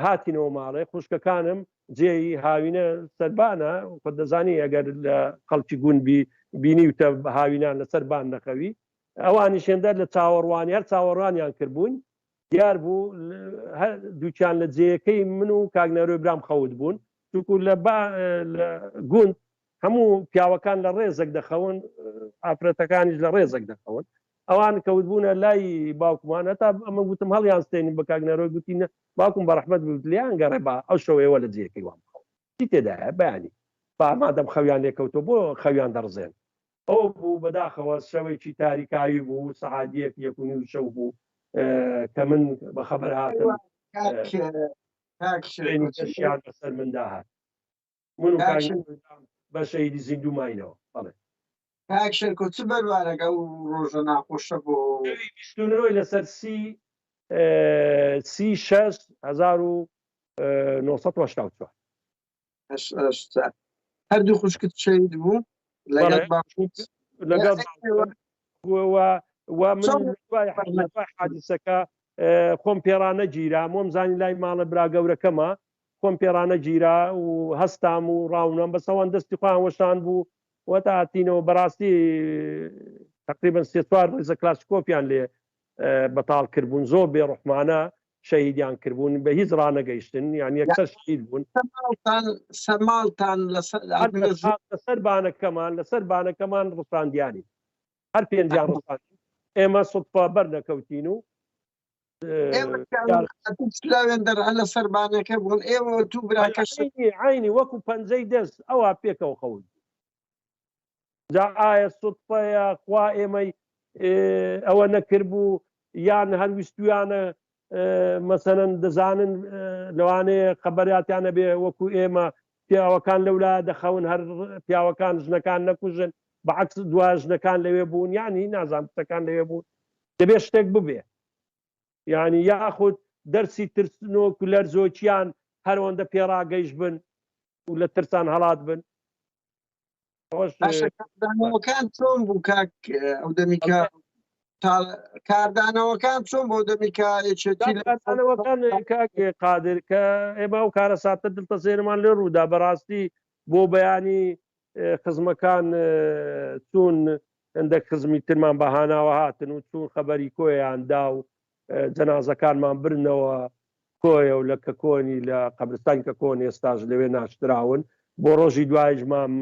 هاتینەوە ماڵێ خوشکەکانم جێی هاوینە سەربانە خۆ دەزانی ئەگەر لە خەڵکی گوون بینیوتە هاوینان لە سەربان نەخەوی ئەوانی شێندەر لە چاوەڕوانی هەر چاوەڕوانیان کردبوون دیار بوو دووچیان لە جێیەکەی من و کاگنەرۆی برام خەوت بوون چونکو لە گوند هەموو پیاوەکان لە ڕێزێک دەخەون ئافرەتەکانیش لە ڕێزێک دەخەون ئەوان کەوت بوونە لای باوکمان هەتا ئەمە گوتم هەڵیان ستێنین بە کاگنەرۆی گوتینە باوکم بە ڕەحمەت لیان گەڕێ با ئەو شەوەیەوە لە جێیەکەی وام چی تێدایە بەیانی مادەم خەویان لێکەوتەوە بۆ خەویان دەڕزێن ئەو بوو بەداخەوە شەوێکی تاریکاوی بوو سەعات 1 شەو بوو کە من بە خەبەر هاتم شیان بەسەر مندا هات من و بە شەهیدی زیندوماینەوە بەڵێ کاکشێرکۆ چ بەروارەکە و ڕۆژە ناخۆشە بۆ بیستونەوەی لەسەر 36,984 هەردوو خوشکت شەهید بوو لەگەڵ من حادیسەکە خۆم پێڕانە گیرا مۆم زانی لای ماڵە برا گەورەکەمە خۆم پێڕانە گیرا و هەستام و ڕاونم بەسەوەن دەستی خۆیان وەشان بوو وەتا هاتینەوە بەڕاستی تقریبا 3-4 ڕێزە کلاسیکۆپیان لێ بەتاڵ کردبوون زۆر بێڕوحمانە شەهیدیان کردبوون بە هیچ ڕانەگەیشتن یان یەکسەر شەهید بوون سەماڵتان لەسەر بانەکەمان ڕوساندیانی هەر پێنجیان ڕوساندی ئێمە سوتفا بەر نەکەوتین و ئێوەلاوێن دەرە لە سەربانەکە بوون ئێوە تو براکەش عینی وەکو پەنجەی دەست ئەوە پێکەوە خەوت جا ئایا سوتفەیە خوا ئێمەی ئەوە نەکرد بوو یان هەرویستویانە مەسەرەن دەزانن لەوانەیە خەبەریاتیانە بێ وەکو ئێمە پیاوەکان لەولا دەخەون هەر پیاوەکان ژنەکان نەکوژن بەعکس دوا ژنەکان لەوێ بوون یانی نازان شتەکان لەوێ بوون دەبێت شتێک ببێ یعنی یاخود دەرسی ترسنۆک و لەرزۆکیان هەروەندە پێڕاگەیش بن و لە ترسان هەڵات بن کاردانەوەکان چۆن بوو کاک ئەو دەمیکە کاردانەوەکان چۆن بۆ دەمیکە یەکێتیەکان کاکێ قادر کە ئێمە ئەو کارە ساتە دڵتەسێنمان لێ ڕوودا بەڕاستی بۆ بەیانی خزمەکان چوون هەندێک خزمی ترمان بەهاناوە هاتن و چوون خەبەری کۆیاندا و جەنازەکانمان برنەوە کۆیە و لە کە کۆنی لە قەبرستان کە کۆن ئێستاژ لەوێ ناشتراون بۆ ڕۆژی دوایژمام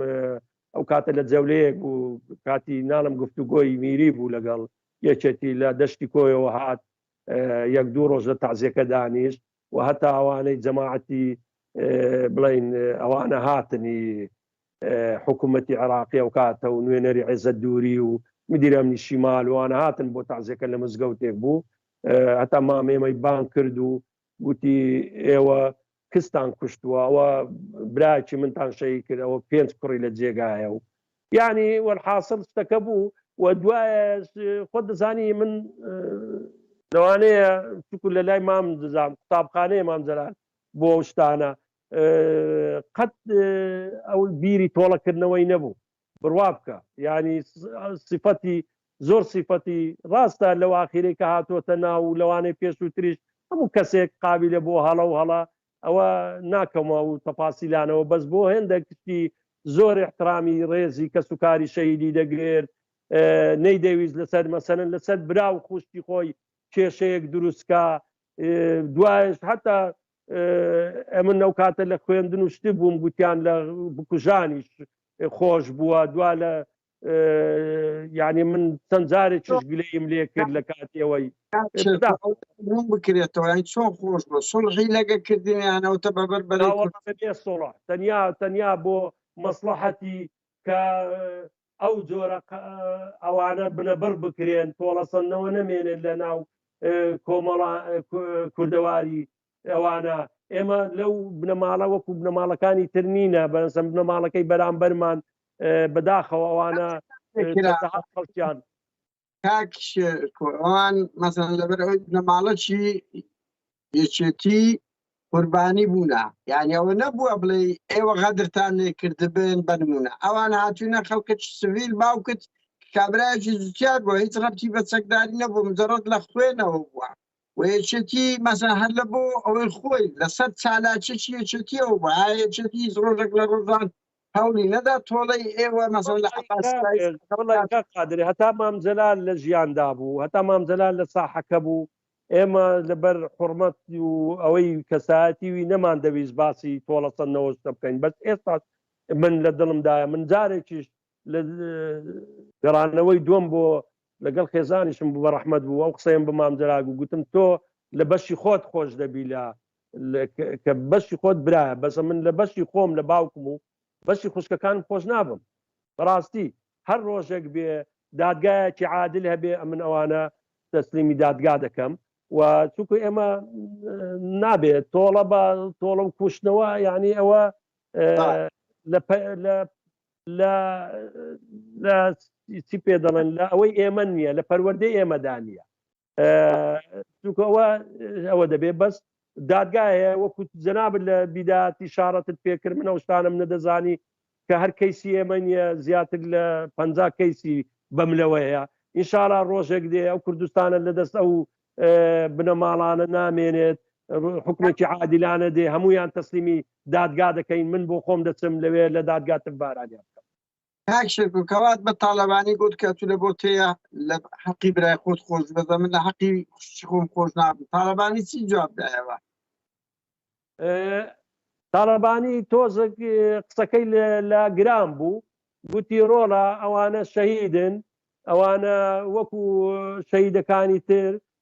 ئەو کاتە لە جەولەیەک و کاتی ناڵم گفتوگۆی میری بوو لەگەڵ یەکێتی لە دەشتی کۆیەوە هات یەک دوو ڕۆژ لە تازیەکە دانیشت و هەتا ئەوانەی جەماعەتی بڵین ئەوانە هاتنی حکوومەتی عێراقی ئەو کاتە و نوێنەری عێزەت دووری و مدیرە ئەمنی شیمال وانە هاتن بۆ تازیەکە لە مزگەوتێک بوو هەتا مامێمەی بان کرد و گوتی ئێوە کستان کوشتووە ئەوە براکی منتان شەی کرد ئەوە 5 کوڕی لە جێگایە و یعنی وەرحاصل شتەکە بوو و دوایە خۆت دەزانی من لەوانەیە چکو لە لای مام دەزانم قوتابخانەیە مام جەلال بۆ ئەو شتانە قەت ئەو بیری تۆڵەکردنەوەی نەبوو بڕوا بکە ینی سیفەتی زۆر سیفەتی ڕاستە لەو ئاخیرەی کە هاتوۆتە ناو لەوانەی پێش و تریش هەموو کەسێک قابلە بۆ هەڵە و هەڵە ئەوە ناکەمەوە و تەپاسیلانەوە بەس بۆ هێندێک کشتی زۆر احترامی ڕێزی کە سوکاری شەیدی دەگرێت نەیدەویست لەسەر مەسەرەن لەسەر برا و خوشتی خۆی کێشەیەک دروستکە دوایش هەتا ئەمن ئەو کاتە لە خوێندن و شتی بووم گوتیان لە بکوژانیش خۆش بووە دوا لە یعنی من چەند جارێکیش گلەیم لێ کرد لە کاتیەوەی بکرێتەوە چۆن خۆش بۆ سڵحی لەگە کردنیانەوەتە بەبەر بەێ سۆڵ تەنیا بۆ مەسلحەتی کە ئەو جۆرە ئەوانە بنەبەر بکرێن تۆڵەسەندنەوە نەمێنێت لە ناو کۆمەڵ کوردەواری ئەوانە ئێمە لەو بنەماڵە وەکو بنەماڵەکانی تر نینە بەنسەم بنەماڵەکەی بەرامبەرمان بەداخەوە ئەوانە خەڵکیان کاکوان مەسەن لەبەر ئەوەی بنەماڵەکی یەکێتی قوربانی بوونە یعنی ئەوە نەبووە بڵێ ئێوە غەدرتان لێکردبن بنمونە ئەوان هاتوونە خەڵکت سڤیل باوکت کابراایکی زوتیار بووە هیچ ڕەتی بە چەکداری نەبوو مجەڕەت لە خوێنەوە بووە و یەکێتی مەسەن هەر لە بۆ ئەوەی خۆی لەسەر چالاکێکی یەکێتیەوە بوو یەکێتی ڕۆژێک لە ڕۆژان هەولی نەدا تۆڵەی ئێوە مەسەن لە قادری هەتا مام جەلال لە ژیاندا بوو هەتا مام جەلال لە ساحەکە بوو ئێمە لەبەر حورمەت و ئەوەی کەسایەتیوی نەمان دەویست باسی تۆڵەسەندنەوە شتە بکەین بەس ئێستا من لە دڵمدایە من جارێکیش لە گەڕانەوەی دووەم بۆ لەگەڵ خێزانیشم بوو بە ڕەحمەت بوو ئەو قسەیم بە مام جەلال و گوتم تۆ لە بەشی خۆت خۆش دەبی لە کە بەشی خۆت برایە بەسە من لە بەشی خۆم لە باوکم و بەشی خوشکەکان خۆش نابم بەڕاستی هەر ڕۆژێک بێ دادگایەکی عادل هەبێ من ئەوانە تەسلیمی دادگا دەکەم و چونکە ئێمە نابێت تۆڵە بە تۆڵە و کوشتنەوە یعنی ئەوە لە چی پێ دەڵێن لە ئەوەی ئێمە نییە لە پەروەردەی ئێمەدا نییە چونکە ئەوە دەبێت بەس دادگایە وەکو جەنابەت لە بیداتی شارەتت پێکرد منە شتانم نەدەزانی کە هەر کەیسی ئێمە نییە زیاتر لە 50 کەیسی بەملەوەیە ئینشاڵا ڕۆژێک دێ ئەو کوردستانە لەدەست ئەو بنەماڵانە نامێنێت حکومێکی عادلانە دێ هەمویان تەسلیمی دادگا دەکەین من بۆ خۆم دەچم لەوێ لە دادگاتر بارانیان کاکشکەوات بە تاالبانی گوت کە تو لە بۆ تەیە لە حەقی برای خۆت خۆش بەدە من لە حەقی خۆم خۆش نابم تاالبانی چی جوابدایەوە تاالبانی تۆزێک قسەکەی لە گران بوو گوتی ڕۆڵە ئەوانە شەهیدن ئەوانە وەکو شەهیدەکانی تر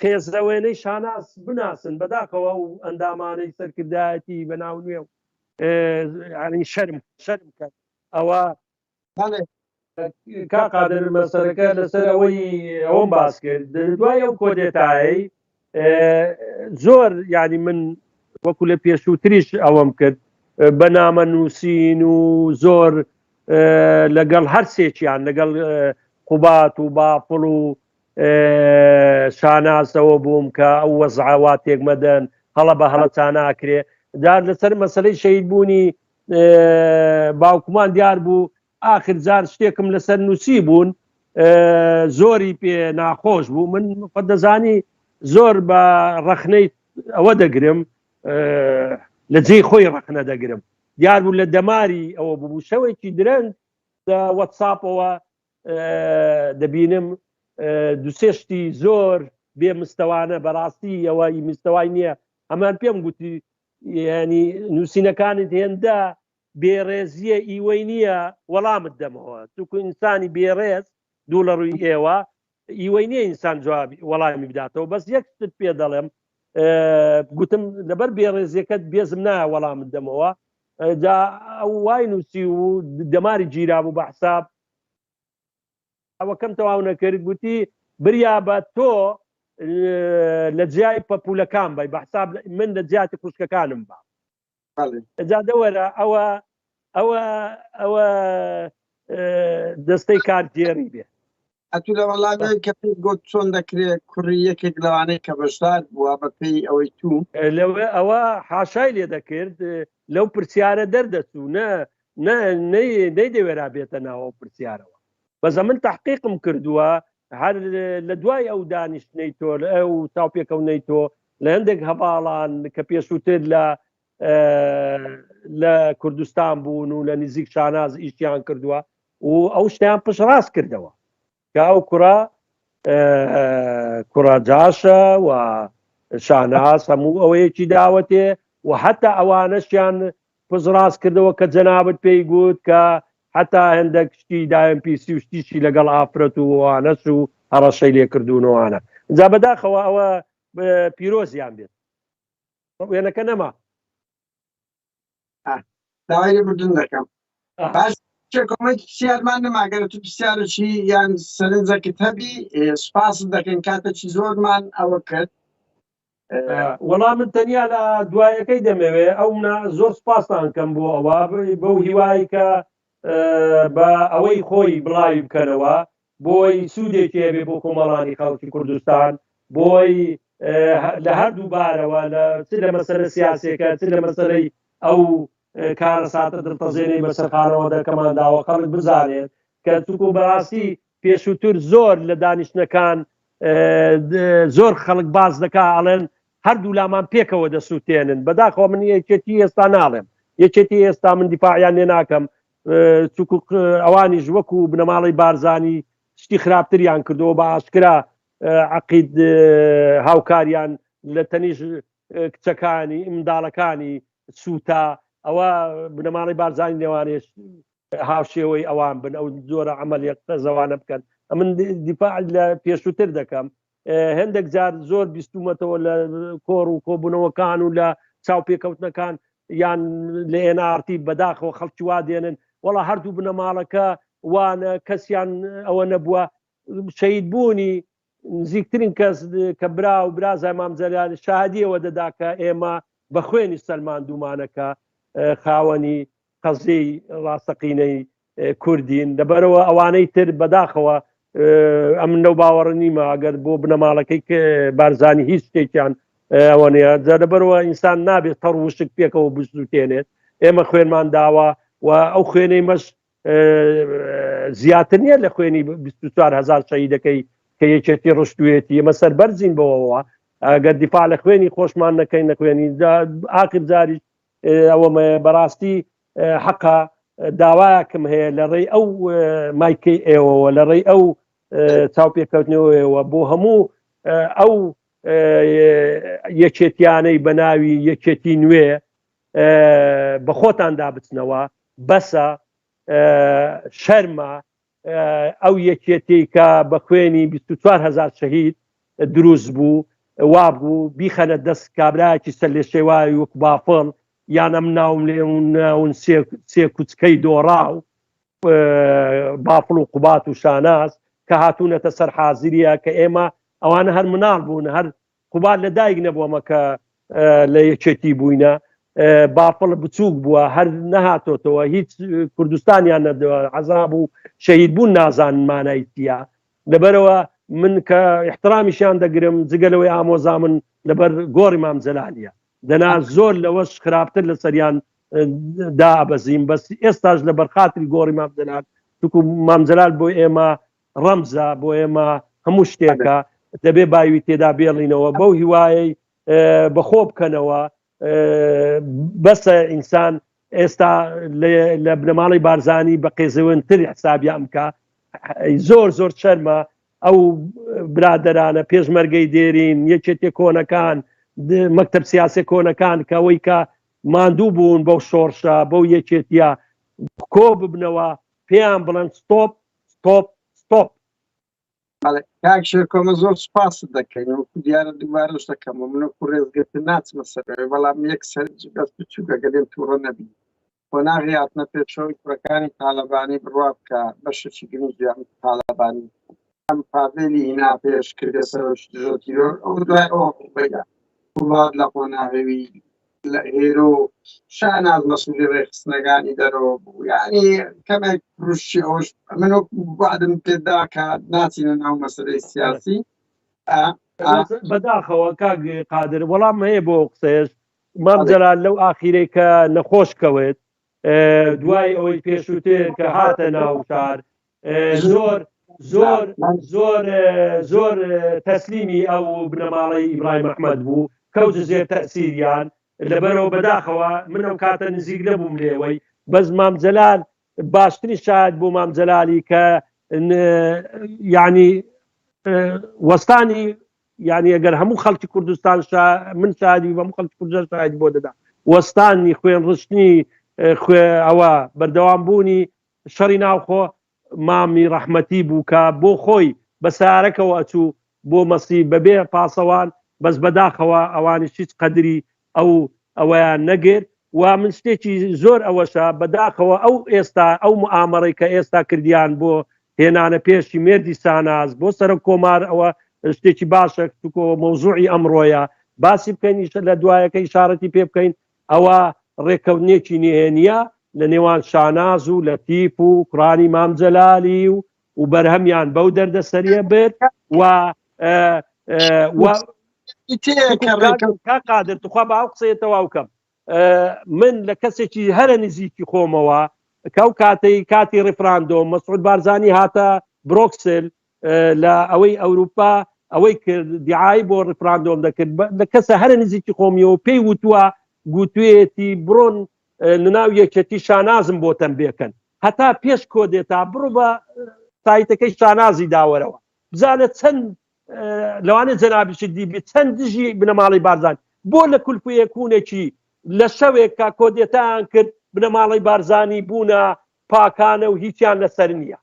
خێزەوێنەی شاناس بناسن بەداخەوە و ئەندامانەی سەرکردایەتی بەناو نوێ ینی شەرم کرد ئەوە کاقادر مەسەرەکە لەسەر ئەوەی ئەوەم باس کرد دوای ئەو کۆدێتایی زۆر ینی من وەکو لە پێشووتریش ئەوەم کرد بەنامە نووسین و زۆر لەگەڵ هەر سێکیان لەگەڵ قوبات و باپڵ و شاناسەوە بووم کە ئەو وەزعاوات تێکمەدەن هەڵە بە هەڵەچان ناکرێ جار لەسەر مەسلەی شەید بوونی باوکمان دیار بوو ئاخر جار شتێکم لەسەر نووسی بوون زۆری پێ ناخۆش بوو من دەزانی زۆر بە ڕەخنەی ئەوە دەگرم لە جێی خۆی ڕەخنە دەگرم دیار بوو لە دەماری ئەوە بوو شەوێکی درەنگ لە وەتساپەوە دەبینم دووسێشتی زۆر بێ مستەوانە بەڕاستی ئەوەی مستەوای نییە ئەمان پێم گوتی ینی نووسینەکانت هێندا بێڕێزیە ئیوەی نییە وەڵامت دەمەوە تووکو ئینسانی بێڕێز دوو لە ڕووی ئێوە ئیوەی نییە ئینسان جوابی وەڵامی بداتەوە بەس یەکت پێ دەڵێم گوتم لەبەر بێڕێزیەکەت بێزم نایە وەڵامت دەمەوە جا ئەو وای نووسی و دەماری گیرا بوو بە حساب ئەوەکەم تەواو نەکرد گوتی بریا بە تۆ لە جیای پەپولەکان بای بە حساب من لە جیاتی خوشکەکانم بە جا دەوەرە ئەوە دەستەی کارگێڕی بێ ئەتو لە وەڵامی کە پێی گوت چۆن دەکرێت کوڕی یەکێک لەوانەی کە بەشدار بووە بە پێی ئەوەی تو لەوێ ئەوە حاشای لێ دەکرد لەو پرسیارە دەردەچوو نەیدەوێرا بێتە ناوە پرسیارەوە بەزە من تحقیقم کردووە هەر لە دوای ئەو دانیشتنەی تۆ ئەو تاوپێکەونەی تۆ لە هەندێک هەواڵان کە پێشووتر لە کوردستان بوون و لە نزیک شاناز ئیشتیان کردووە و ئەو شتیان پشڕاست کردەوە کە ئەو کوڕە جاشە و شاناز هەموو ئەوەیەکی داوەتێ و حتا ئەوانەشیان پشڕاست کردەوە کە جەنابەت پێی گوت کە حتا هەندێک شتی داMPC و شتیشی لەگەڵ ئافرەت و وانەش و هەڕەشەی لێکردوونەوەوانە جا بەداخەوە ئەوە پیرۆزیان بێت وێنەکە نەما داوای بردن دەکەم باش کۆمەکی پرسیارمان نەماگەرە تو پرسیارێکی یان سەرنجەکەت هەبی سوپاس دەکەین کاتێکی زۆرمان ئەوە کرد وەڵام من تەنیا لە دوایەکەی دەمەوێ ئەو زۆر سپاسان کەم بۆ ئەوە بەو هیوایی کە بە ئەوەی خۆی بڵاوی بکەنەوە بۆی سوودێکی هەبێ بۆ کۆمەڵانی خەڵکی کوردستان بۆی لە هەردوو بارەوە لە مەسەلە سیاسێکە لە مەسەلەی ئەو کارە ساتە دڵتەزێنەی بەسەرخانەوە دەکەمان داوە خەڵک بزانێت کە تووکو بەڕاستی پێشووتر زۆر لە دانیشتنەکان زۆر خەڵک باز دەکا ئەڵێن هەردوو لامان پێکەوە دەسووتێنن بەداخەوە من یەکێتی ئێستا ناڵێم یەکێتی ئێستا من دیفاعیان لێ ناکەم چووکو ئەوانیش وەکو بنەماڵی بارزانی شتی خراپتریان کردەوە بە ئاشکرا عەقید هاوکاریان لە تەنیش کچەکانی منداڵەکانی سووتا ئەوە بنەماڵی بارزانی نێوانێش هاوشێوەی ئەوان بن ئەو زۆرە عەمەلیە قەزەوانە بکەن من دیفاع لە پێشووتر دەکەم هەندێک جار زۆر بیستومەتەوە لە کۆڕ و کۆبوونەوەکان و لە چاوپێکەوتنەکان یان لە ئێنارتی بەداخەوە خەڵکی وا دێنن وەڵا هەردوو بنەماڵەکە وانە کەسیان ئەوە نەبووە شەید بوونی نزیکترین کەس کە برا و برازای مام جەلال شادیەوە دەدا کە ئێمە بە خوێنی سەلمان دوومانەکە خاوەنی قەزەی ڕاستەقینەی کوردین لەبەرەوە ئەوانەی تر بەداخەوە ئەم لەو باوەڕ نیمە ئەگەر بۆ بنەماڵەکەی بارزانی هیچ شتێکیان ئەوەنەیە جا لەبەرەوە ئینسان نابێت تەڕ وشک پێکەوە بسووتێنێت ئێمە خوێنمان داوە و ئەو خوێنەی مەش زیاتر نییە لە خوێنی 24,000 شەهیدەکەی کە یەکێتی ڕشتوێتی ئێمە سەربەرزین بەوەوە ئەگەر دیفاع لە خوێنی خۆشمان نەکەین نەخوێنی ئاخر جاریش ئەوە بەڕاستی حەقا داوایەکم هەیە لە ڕێی ئەو مایکەی ئێوەوە لە ڕێی ئەو چاوپێکەوتنەوەیەوە بۆ هەموو ئەو یەکێتیانەی بە ناوی یەکێتی نوێ بە خۆتان دابچنەوە بەسە شەرمە ئەو یەکێتی کە بە خوێنی 24,000 شەهید دروست بوو وابوو بیخەنە دەست کابراایکی سەر لێ شێوای وەک بافڵ یان ئەم ناوم لێ ناون سێ کوچکەی دۆڕاو بافڵ و قوبات و شاناز کە هاتوونەتە سەر حازریە کە ئێمە ئەوانە هەر مناڵ بوون هەر قوبات لە دایک نەبووەمە کە لە یەکێتی بووینە بافڵ بچووک بووە هەر نەهاتۆتەوە هیچ کوردستانیان نەدەوە عەزاب و شەهید بوون نازانن مانایتیە لەبەرەوە من کە احترامیشیان دەگرم جگەلەوەی ئامۆزا من لەبەر گۆڕی مام جەلالیە دەنا زۆر لەوەش خراپتر لە سەریان دابەزیم بەس ئێستاش لە بەرخاتری گۆڕی مام جەلال چونکو مام جەلال بۆ ئێمە ڕەمزە بۆ ئێمە هەموو شتێکە دەبێ باوی تێدا بێڵینەوە بەو هیوایەی بەخۆ بکەنەوە بەسە ئینسان ئێستا لە بنەماڵی بارزانی بە قێزەوەنتر حسابیان بکە زۆر زۆر شەرمە ئەو برادەرانە پێشمەرگەی دێرین یەکێتێ کۆنەکان مەکتەب سیاسی کۆنەکان کە ئەوەی کە ماندوو بوون بەو شۆڕشە بەو یەکێتیە کۆ ببنەوە پێیان بڵێن ستۆپ ستۆپ ستۆپ. کاک شێرکۆمە زۆر سوپاس دەکەین وەکو دیارە دووبارەش دەکەم و منە ڕێزگرتن ناچمە سەرەوەی بەڵام یەک سەرنج بەست بچووکە گەلێن تووڕە نەبی قۆناغی هاتنە پێشەوەی کوڕەکانی تالەبانی بڕوا بکە بەشێکی گرنگیان تالەبانی ئەم پاڤێلی هینا پێش کردە سەرۆشتیرۆ ئەو دوای ئەوە بەیە وڵات لە قۆناغەوی لە ئێرۆ شاناز مەسئولی ڕێخستنەکانی دەرەوە بوو یعنی کەمێک ڕوشی ئەوش من وعدم پێدا کە ناچینە ناو مەسەلەی سیاسی بەداخەوە کاک قادر وەڵام هەیە بۆ قسەش مام جەلال لەو ئاخیرەی کە نەخۆش کەوێت دوای ئەوەی پێشووتر کە هاتە ناو شار زۆر زۆر زۆر زۆر تەسلیمی ئەو بنەماڵەی ئیبراهیم ئەحمەد بوو کەوت زێر تەسیریان لەبەرەوە بەداخەوە من ئەو کاتە نزیک نەبووم لێوەی بەس مام جەلال باشترین شاید بۆ مام جەلالی کە یعنی وەستانی یعنی ئەگەر هەموو خەڵکی کوردستان من شادی هەموو خەڵکی کوردستان شاید بۆ دەدا وەستانی خوێن ڕشتنی ئەوە بەردەوام بوونی شەڕی ناوخۆ مامی ڕەحمەتی بوو کە بۆ خۆی بە سارەکەەوە ئەچوو بۆ مەسی بەبێ پاسەوان بەس بەداخەوە ئەوانی هیچ قەدری ئەوەیان نەگرت و من شتێکی زۆر ئەوەشە بەداخەوە ئەو ئێستا ئەو معامەڕی کە ئێستا کردیان بۆ هێنانە پێشی مێردی ساناز بۆ سەرە کۆمار ئەوە شتێکی باشە توکۆ مەوزوعی ئەمڕۆیە باسی بکەین لە دوایەکە ئیشارەتی پێ بکەین ئەوە ڕێکەوتنێکی نهێنیە لە نێوان شاناز و لەتیف و کوڕانی مام جەلالی و بەرهەمیان بەو دەردەسەریە بێت قادر توخوا باو قسەیەتەوە وکەم من لە کەسێکی هەرە نزیکی خۆمەوە کەو کاتی ڕفراندۆم مەسعود بارزانی هاتە برۆکسل لە ئەوەی ئەوروپا ئەوەی کرد دیعای بۆ ڕفراندۆم دەکرد لە کەسە هەرە نزیکی خۆمیەوە پێی وتووە گوتوێتی بڕۆن لەناو یەکێتی شانازم بۆ تەمبێکەن هەتا پێش کۆدێتا بڕۆ بە سایتەکەی شانازی داوەرەوە بزانە چەند لەوانێت جەنابیشت دیبێ چەند دژی بنەماڵی بارزان بۆ لە کولپویەکوونێکی لە شەوێکە کۆدێتایان کرد بنەماڵی بارزانی بوونە پاکانە و هیچیان لەسەر نییە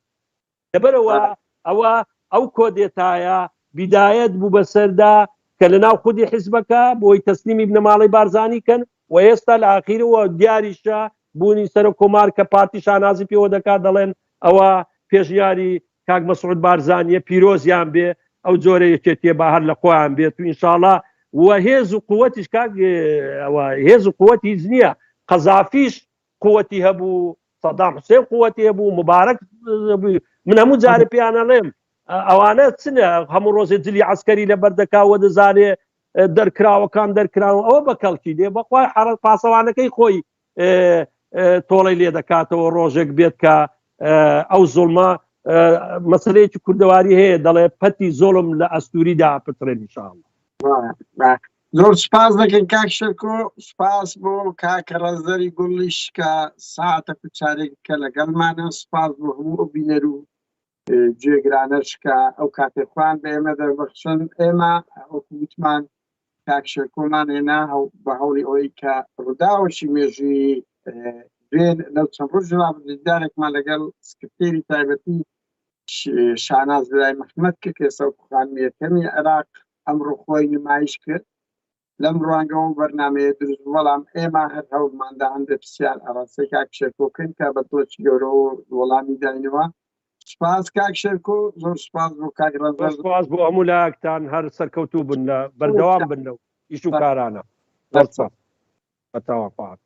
لەبەرەوە ئەوە ئەو کۆدێتایە بیدایەت بوو بەسەردا کە لە ناو خودی حیزبەکە بۆی تەسلیمی بنەماڵی بارزانی کەن و ئێستا لە ئاخیرەوە دیاریشە بوونی سەر کۆمار کە پارتی شانازی پێوە دەکات دەڵێن ئەوە پێشنیاری کاک مەسعود بارزانیە پیرۆزیان بێ ئەو جۆرە یەکێتیە بە هەر لە خۆیان بێت و ئینشاڵڵا و هێز و قووەتیش کاک هێز و قووەتی هیچ نییە قەزافیش قووەتی هەبوو سەدام حوسێن قووەتی هەبوو مبارەک من هەموو جارە پێیانەڵێم ئەوانە چنە هەموو ڕۆژێ جلی عەسکەری لەبەر دەکاوە دەزانێ دەرکراوەکان دەرکراوە ئەوە بە کەڵکی دێ بەخوای حەرە پاسەوانەکەی خۆی تۆڵی لێ دەکاتەوە ڕۆژێک بێت کە ئەو زوڵمە مەسەلەیەکی کوردەواری هەیە دەڵێ پەتی زۆڵم لە ئەستوریدا پترێن ئینشاڵڵا. زۆر سپاس دەکەین کاک شێرکۆ سپاس بۆ کاکە ڕەزەری گوڵیش کە ساعتە کوچارێک کە لەگەڵمانە سپاس بۆ هەموو ئەو بینەر و جێگرانەش کە ئەو کاتێخوان بە ئێمە دەربەخشن ئێمە وەکووتمان کاک شێرکۆمان هێنا بە هەوڵی ئەوەی کە ڕووداوەشی مێژووی دوێن لەو چەند ڕۆژەوە دیدارێکمان لەگەڵ سکرتێری تایبەتی شاناز برای محمەد کرد کە ئێستا خانمیەکەمی عێراق ئەمڕۆ خۆی نمایش کرد لەم ڕوانگەەوە بەرنمەیە دروست بەڵام ئێمە هەر هەوڵماندا هەندە پرسیار ئەڕاستی کاک شێرکۆکن کە بە تۆچی گەورەوە وەڵامی داینەوە سپاس کاک شێرکۆ زۆر سپاس بۆ کاک ڕەنجبەر سپاس بۆ هەموو لایەکتان هەر سەرکەوتوو بن لە بەردەوام بن و ئیش و کارانە زۆر سپاس بەتەواقعات